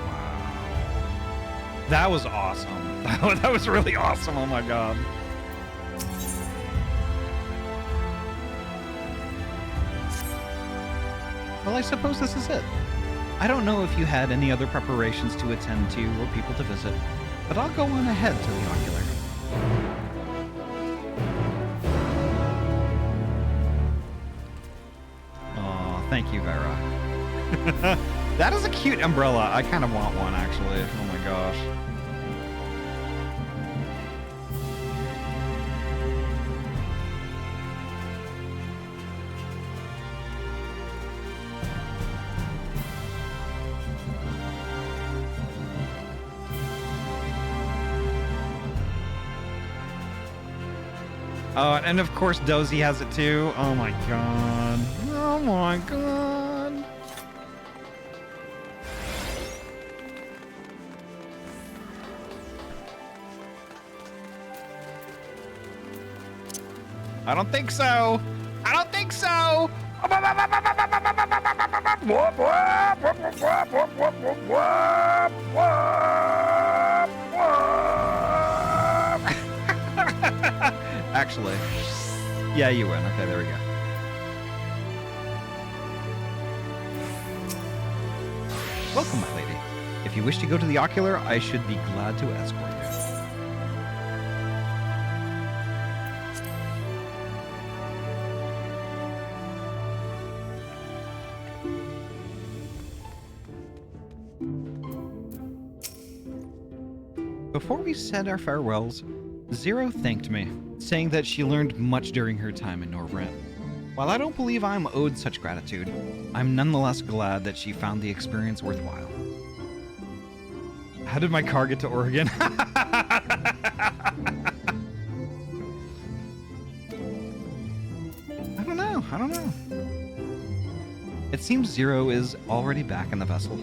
Wow. That was awesome. That was really awesome, oh my god. Well, I suppose this is it. I don't know if you had any other preparations to attend to or people to visit, but I'll go on ahead to the ocular. Aw, thank you, Vera. That is a cute umbrella. I kind of want one, actually. Oh my gosh. And of course Dozy has it too. Oh my god. Oh my god. I don't think so. I don't think so. Actually, yeah, you win. Okay, there we go. Welcome, my lady. If you wish to go to the ocular, I should be glad to escort you. Before we said our farewells, Zero thanked me, saying that she learned much during her time in Norvrant. While I don't believe I'm owed such gratitude, I'm nonetheless glad that she found the experience worthwhile. How did my car get to Oregon? I don't know. It seems Zero is already back in the vessel.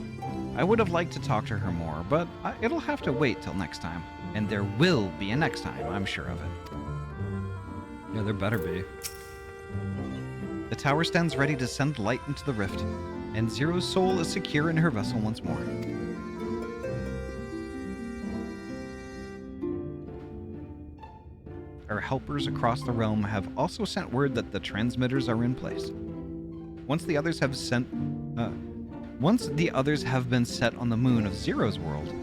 I would have liked to talk to her more, but it'll have to wait till next time. And there will be a next time, I'm sure of it. Yeah, there better be. The tower stands ready to send light into the rift, and Zero's soul is secure in her vessel once more. Our helpers across the realm have also sent word that the transmitters are in place. Once the others have been set on the moon of Zero's world,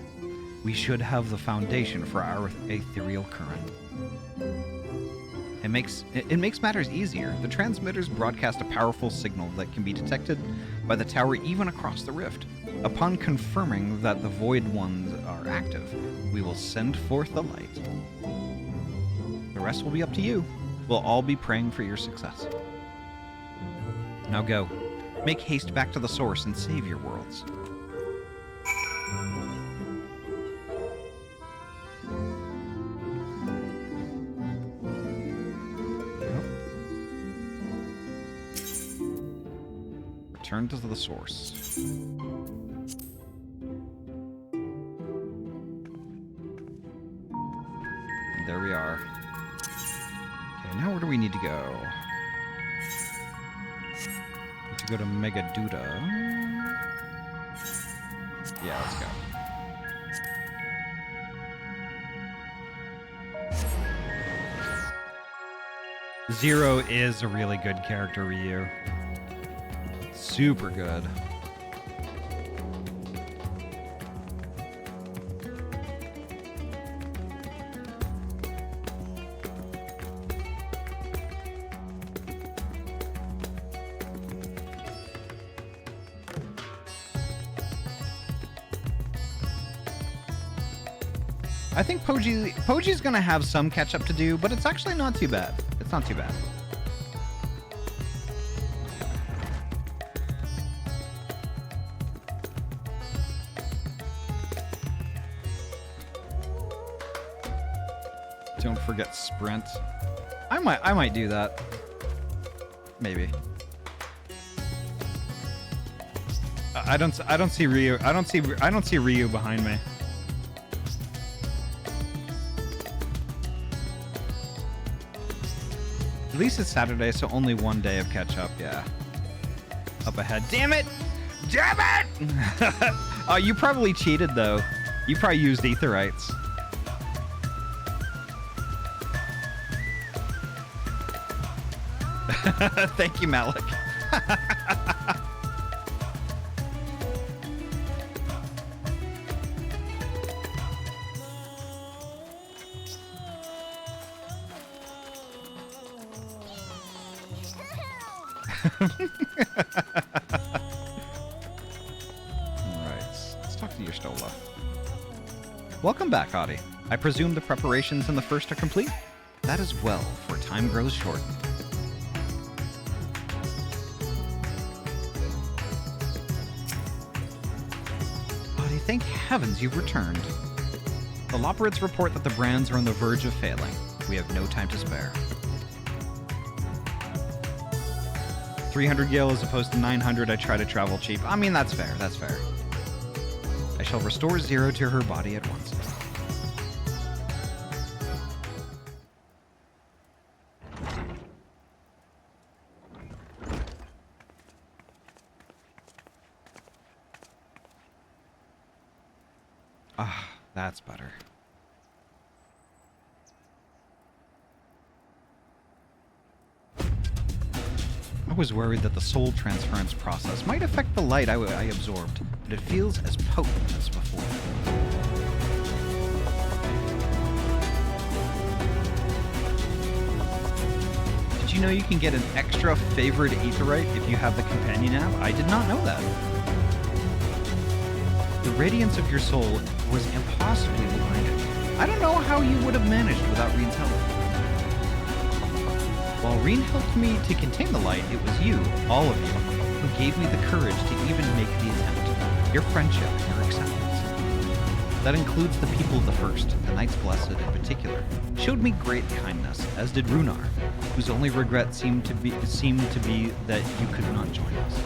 we should have the foundation for our ethereal current. It makes matters easier. The transmitters broadcast a powerful signal that can be detected by the tower even across the rift. Upon confirming that the Void Ones are active, we will send forth the light. The rest will be up to you. We'll all be praying for your success. Now go. Make haste back to the source and save your worlds. Return to the source. There we are. Okay, now where do we need to go? We need to go to Megaduda. Yeah, let's go. Zero is a really good character, Ryu. Super good. I think Poji's gonna have some catch up to do, but it's actually not too bad. It's not too bad. Don't forget sprint. I might do that. Maybe. I don't see Ryu. I don't see Ryu behind me. At least it's Saturday, so only one day of catch up, yeah. Up ahead. Damn it! Damn it! Oh, you probably cheated though. You probably used Aetherites. Thank you, Malik. Alright, let's talk to your Stola. Welcome back, Ahty. I presume the preparations in the first are complete? That is well, for time grows short. Ahty, thank heavens you've returned. The Loperids report that the brands are on the verge of failing. We have no time to spare. 300 gil as opposed to 900, I try to travel cheap. I mean, that's fair, that's fair. I shall restore Zero to her body at once. Ah, that's better. I was worried that the soul transference process might affect the light I absorbed, but it feels as potent as before. Did you know you can get an extra favorite Aetherite if you have the companion app? I did not know that. The radiance of your soul was impossibly blinding. I don't know how you would have managed without Reen's help. While Reen helped me to contain the light, it was you, all of you, who gave me the courage to even make the attempt. Your friendship, your acceptance. That includes the people of the First, the Knights Blessed in particular, showed me great kindness, as did Runar, whose only regret seemed to be that you could not join us.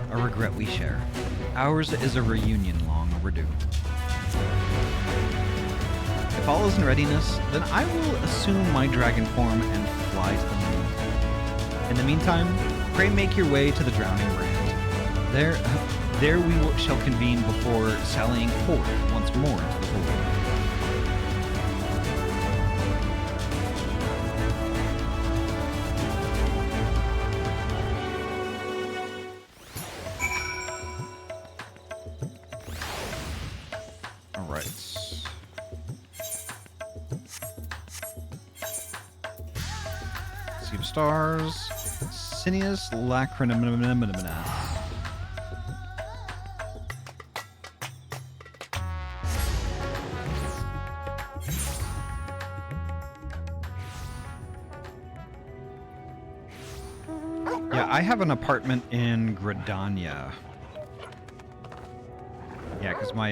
A regret we share. Ours is a reunion long overdue. If all is in readiness, then I will assume my dragon form and fly to the moon. In the meantime, pray make your way to the Drowning Brand. There we shall convene before sallying forth once more into the void. Receive stars. Cineus lacrimina. Yeah, I have an apartment in Gridania. Yeah, because my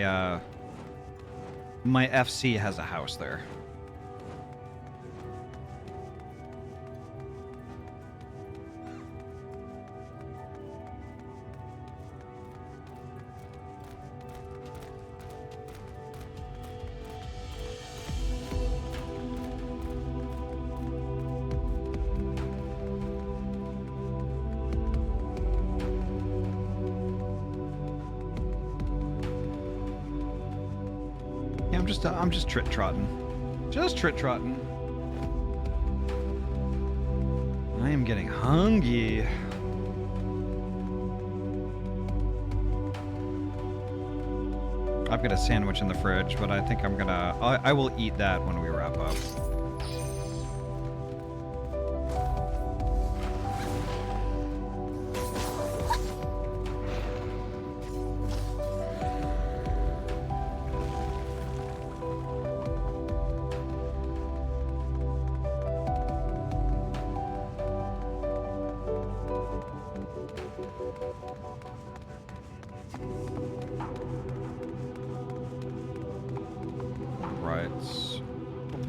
FC has a house there. I'm just trit-trotting. Just trit-trotting. I am getting hungry. I've got a sandwich in the fridge, but I think I will eat that when we wrap up.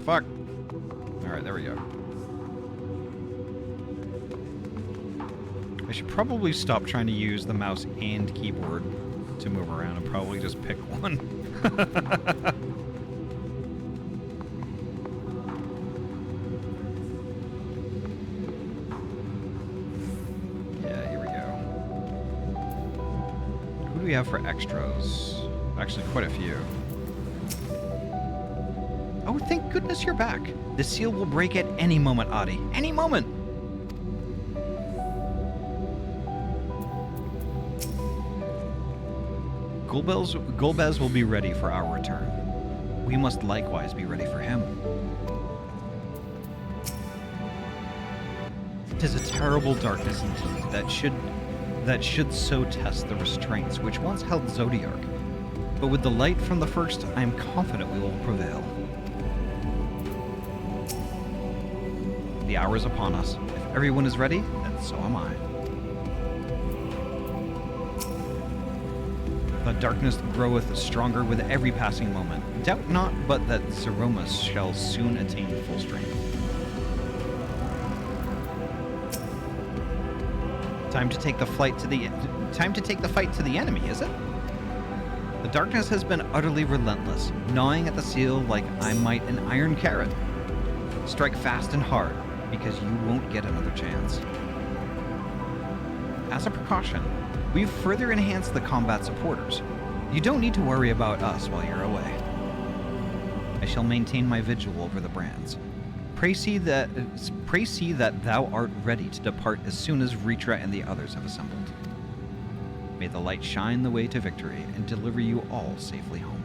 Fuck. Alright, there we go. I should probably stop trying to use the mouse and keyboard to move around and probably just pick one. Yeah, here we go. Who do we have for extras? Actually, quite a few. Oh, thank goodness you're back. The seal will break at any moment, Ahty. Any moment! Golbez will be ready for our return. We must likewise be ready for him. It is a terrible darkness indeed that should so test the restraints which once held Zodiark. But with the light from the first, I am confident we will prevail. The hour is upon us. If everyone is ready, then so am I. The darkness groweth stronger with every passing moment. Doubt not but that Zeromus shall soon attain full strength. Time to take the fight to the enemy, is it? The darkness has been utterly relentless, gnawing at the seal like I might an iron carrot. Strike fast and hard, because you won't get another chance. As a precaution, we've further enhanced the combat supporters. You don't need to worry about us while you're away. I shall maintain my vigil over the brands. Pray see that thou art ready to depart as soon as Ritra and the others have assembled. May the light shine the way to victory and deliver you all safely home.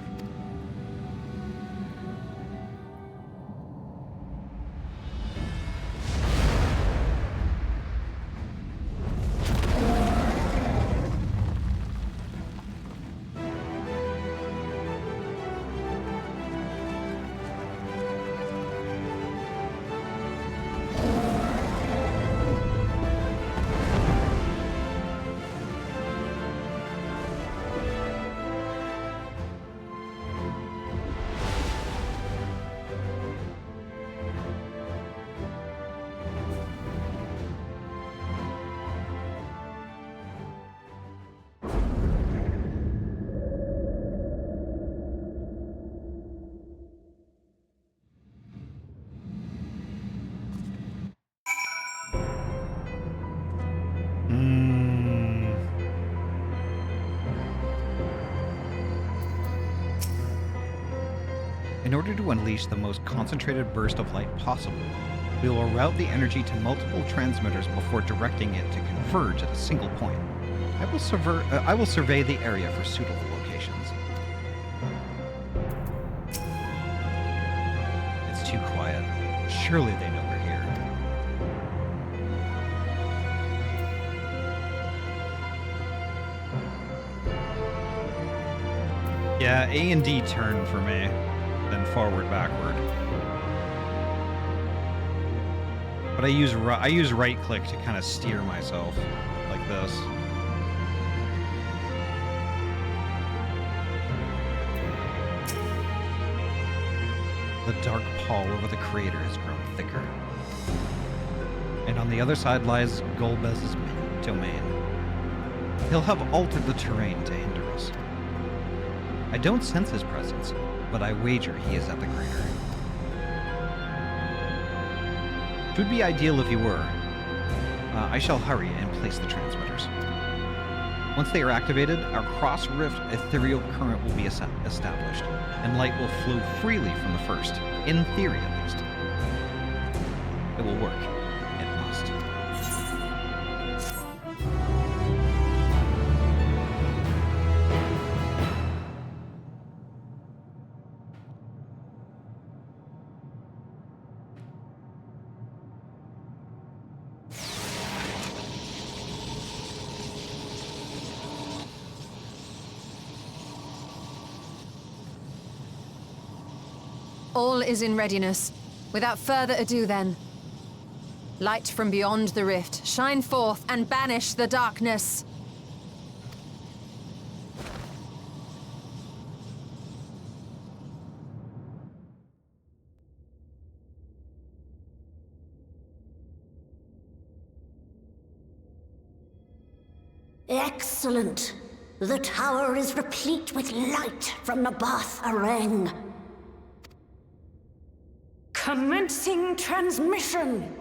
In order to unleash the most concentrated burst of light possible, we will route the energy to multiple transmitters before directing it to converge at a single point. I will survey the area for suitable locations. It's too quiet. Surely they know we're here. A and D turn for me, then forward, backward. But I use right click to kind of steer myself like this. The dark pall over the crater has grown thicker. And on the other side lies Golbez's domain. He'll have altered the terrain to hinder us. I don't sense his presence, but I wager he is at the crater. It would be ideal if he were. I shall hurry and place the transmitters. Once they are activated, our cross-rift ethereal current will be established, and light will flow freely from the first, in theory at least. It will work. It must. All is in readiness. Without further ado then. Light from beyond the rift, shine forth and banish the darkness. Excellent. The tower is replete with light from the Bath Areng. Commencing transmission!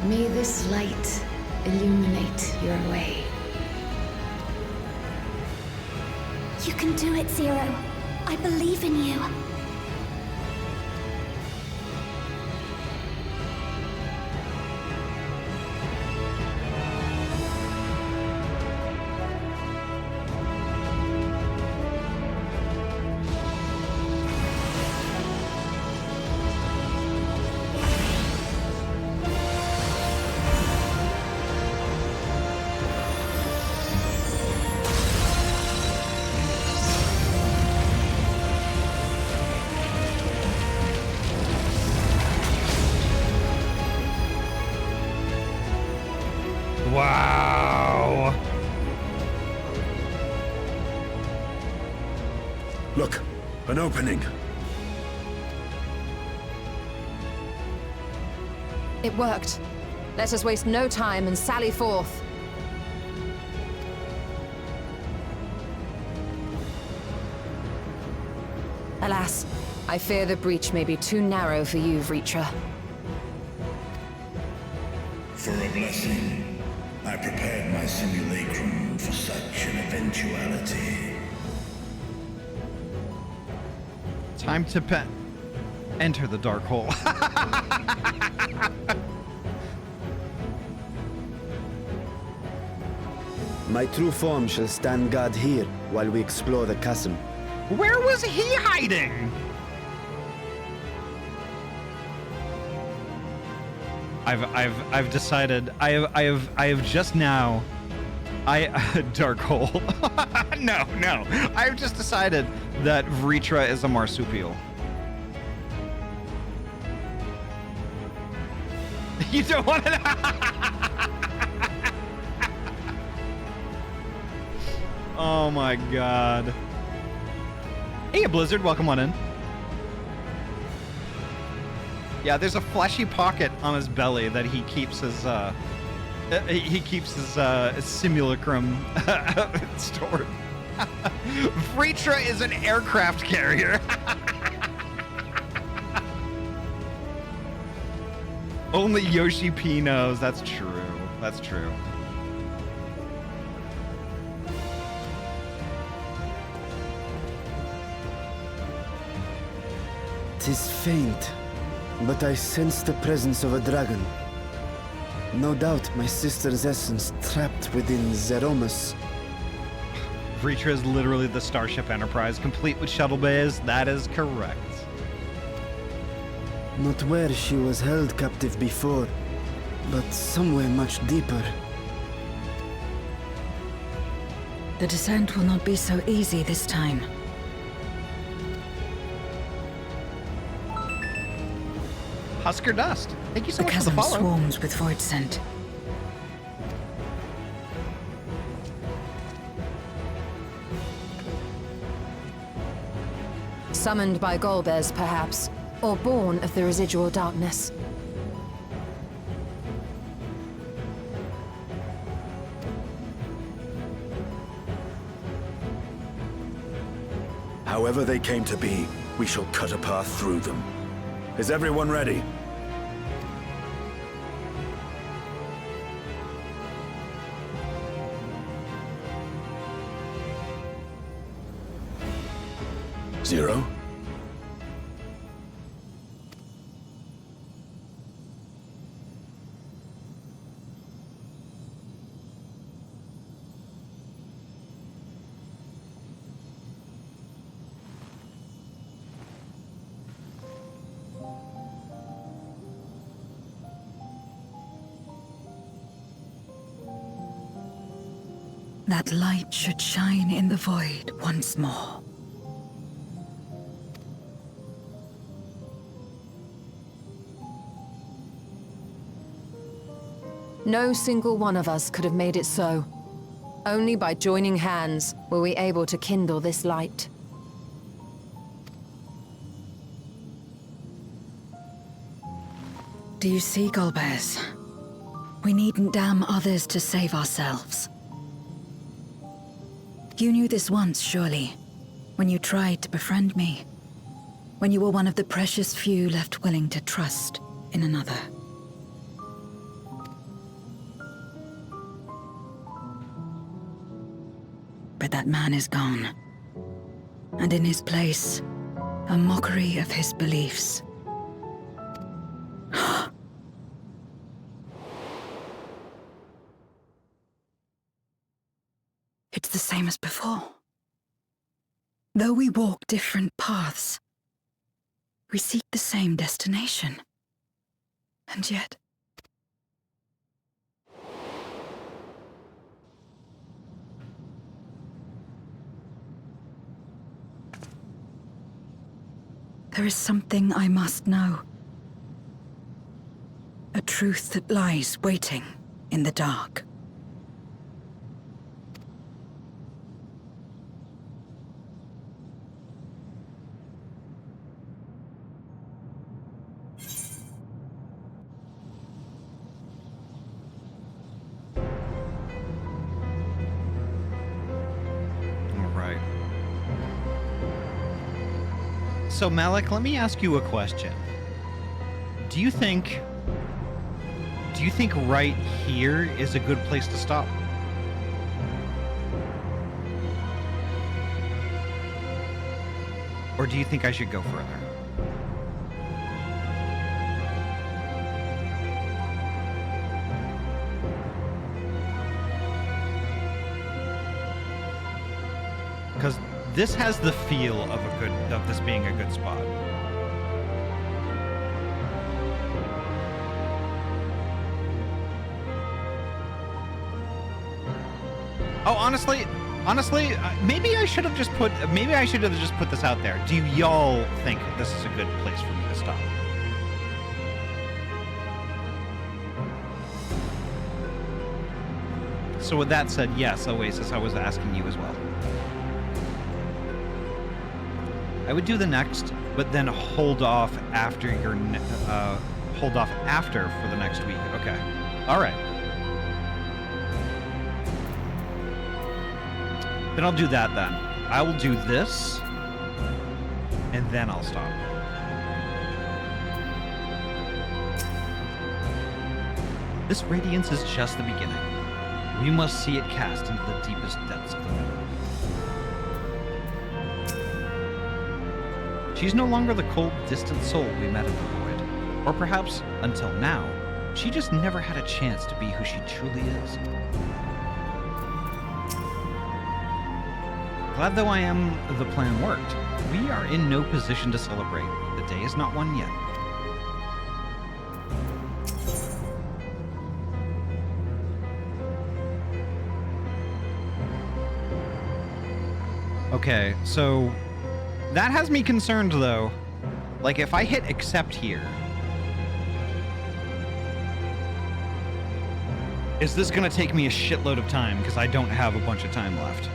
May this light illuminate your way. You can do it, Zero. I believe in you. Wow. Look, an opening. It worked. Let us waste no time and sally forth. Alas, I fear the breach may be too narrow for you, Vritra. For a blessing, I prepared my simulacrum for such an eventuality. Time to enter the dark hole. My true form shall stand guard here while we explore the chasm. Where was he hiding? I've decided. I have just now. Dark hole. No. I've just decided that Vritra is a marsupial. You don't want to. Oh my god. Hey, Blizzard, welcome on in. Yeah, there's a fleshy pocket on his belly that he keeps his simulacrum stored. Vritra is an aircraft carrier. Only Yoshi P knows. That's true. That's true. "'Tis faint, but I sense the presence of a dragon. No doubt my sister's essence trapped within Zeromus." Vritra is literally the Starship Enterprise, complete with shuttle bays. That is correct. Not where she was held captive before, but somewhere much deeper. The descent will not be so easy this time. Husker Dust, thank you so The much for the chasm follow. swarms with void scent. Summoned by Golbez, perhaps, or born of the residual darkness. However they came to be, we shall cut a path through them. Is everyone ready? Zero? That light should shine in the void once more. No single one of us could have made it so. Only by joining hands were we able to kindle this light. Do you see, Golbez? We needn't damn others to save ourselves. You knew this once, surely, when you tried to befriend me. When you were one of the precious few left willing to trust in another. But that man is gone. And in his place, a mockery of his beliefs. It's the same as before. Though we walk different paths, we seek the same destination. And yet... there is something I must know. A truth that lies waiting in the dark. So Malik, let me ask you a question. Do you think right here is a good place to stop? Or do you think I should go further? Because this has the feel of this being a good spot. Oh, honestly, maybe I should have just put this out there. Do y'all think this is a good place for me to stop? So with that said, yes, Oasis, I was asking you as well. I would do the next, but then hold off after for the next week. Okay. All right. Then I'll do that then. I will do this, and then I'll stop. This radiance is just the beginning. We must see it cast into the deepest depths of the moon. She's no longer the cold, distant soul we met in the void. Or perhaps, until now, she just never had a chance to be who she truly is. Glad though I am the plan worked, we are in no position to celebrate. The day is not won yet. Okay, so that has me concerned though. Like if I hit accept here, is this gonna take me a shitload of time because I don't have a bunch of time left?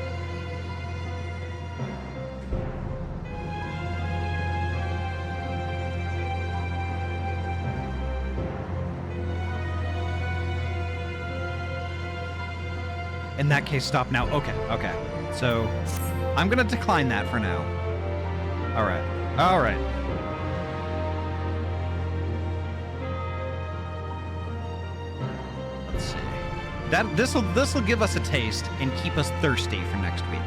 In that case, stop now. Okay, okay. So, I'm gonna decline that for now. Alright. Alright. Let's see. This'll give us a taste and keep us thirsty for next week.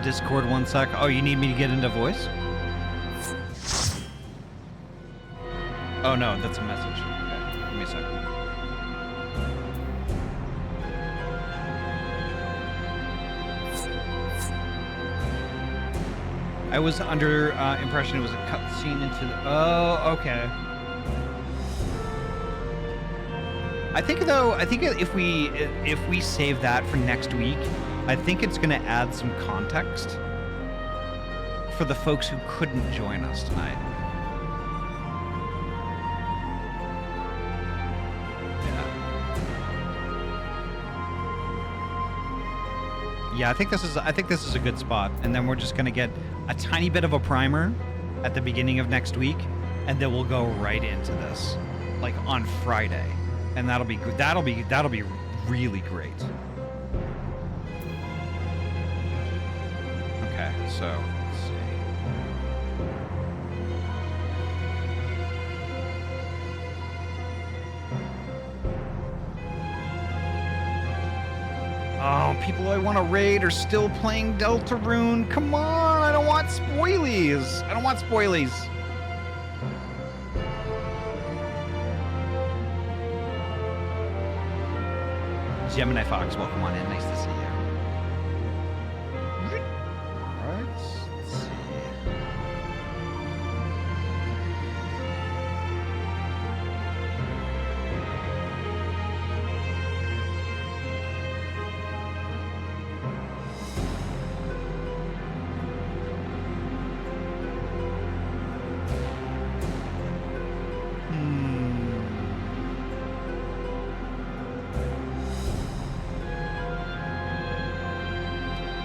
Discord 1 sec. Oh, you need me to get into voice? Oh no, that's a message. Okay, give me a sec. I was under impression it was a cutscene into the... Oh, okay. I think if we save that for next week, I think it's going to add some context for the folks who couldn't join us tonight. Yeah, I think this is a good spot, and then we're just going to get a tiny bit of a primer at the beginning of next week, and then we'll go right into this, like on Friday, and that'll be really great. Okay, so let's see. Oh, people I want to raid are still playing Deltarune. Come on, I don't want spoilies. I don't want spoilies. Gemini Fox, welcome on in. Nice to see you. Alright, let's see.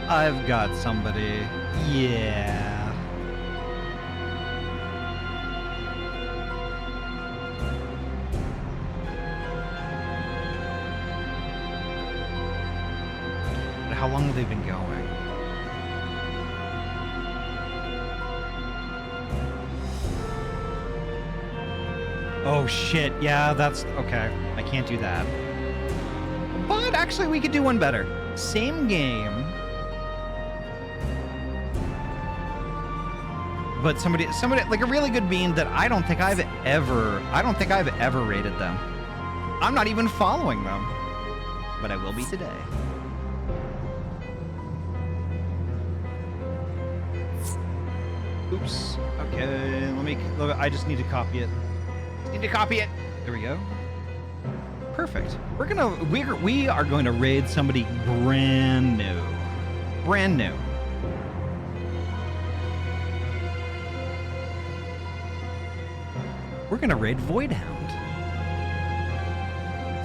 I've got somebody. Yeah. But how long have they been going? Oh shit, yeah, that's okay. I can't do that. But actually we could do one better. Same game. But somebody like a really good bean that I don't think I've ever rated them. I'm not even following them. But I will be today. Oops. Okay, I just need to copy it. There we go. Perfect. We are going to raid somebody brand new. Brand new. We're gonna raid Voidhound.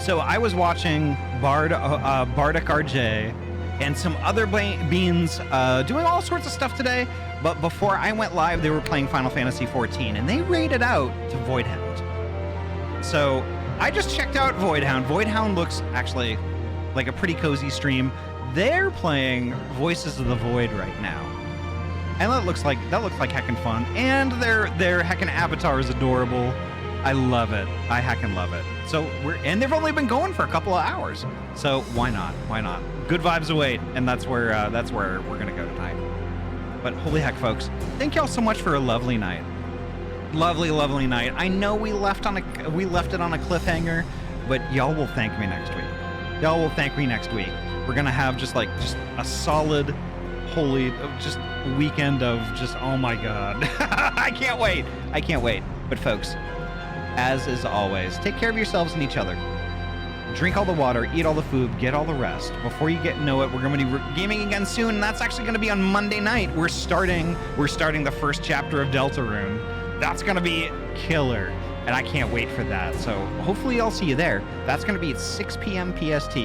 So I was watching Bardic RJ and some other beans doing all sorts of stuff today. But before I went live, they were playing Final Fantasy XIV, and they raided out to Voidhound. So I just checked out Voidhound. Voidhound looks actually like a pretty cozy stream. They're playing Voices of the Void right now, and that looks like heckin' fun. And their heckin' avatar is adorable. I love it. I heckin' love it. So and they've only been going for a couple of hours. So why not? Why not? Good vibes await, and that's where we're gonna go tonight. But holy heck, folks! Thank y'all so much for a lovely night. Lovely, lovely night. I know we left it on a cliffhanger, but y'all will thank me next week. Y'all will thank me next week. We're gonna have just a solid, holy, just weekend of just, oh my god. I can't wait. I can't wait. But folks, as is always, take care of yourselves and each other. Drink all the water, eat all the food, get all the rest. Before you know it, we're going to be gaming again soon, and that's actually going to be on Monday night. We're starting the first chapter of Deltarune. That's going to be killer, and I can't wait for that. So hopefully I'll see you there. That's going to be at 6 p.m. PST,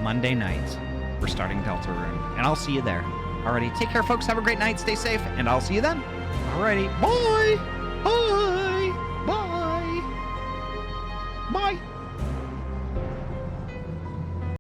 Monday night. We're starting Deltarune, and I'll see you there. Alrighty, take care, folks. Have a great night. Stay safe, and I'll see you then. Alrighty, bye. Bye. Bye. Bye.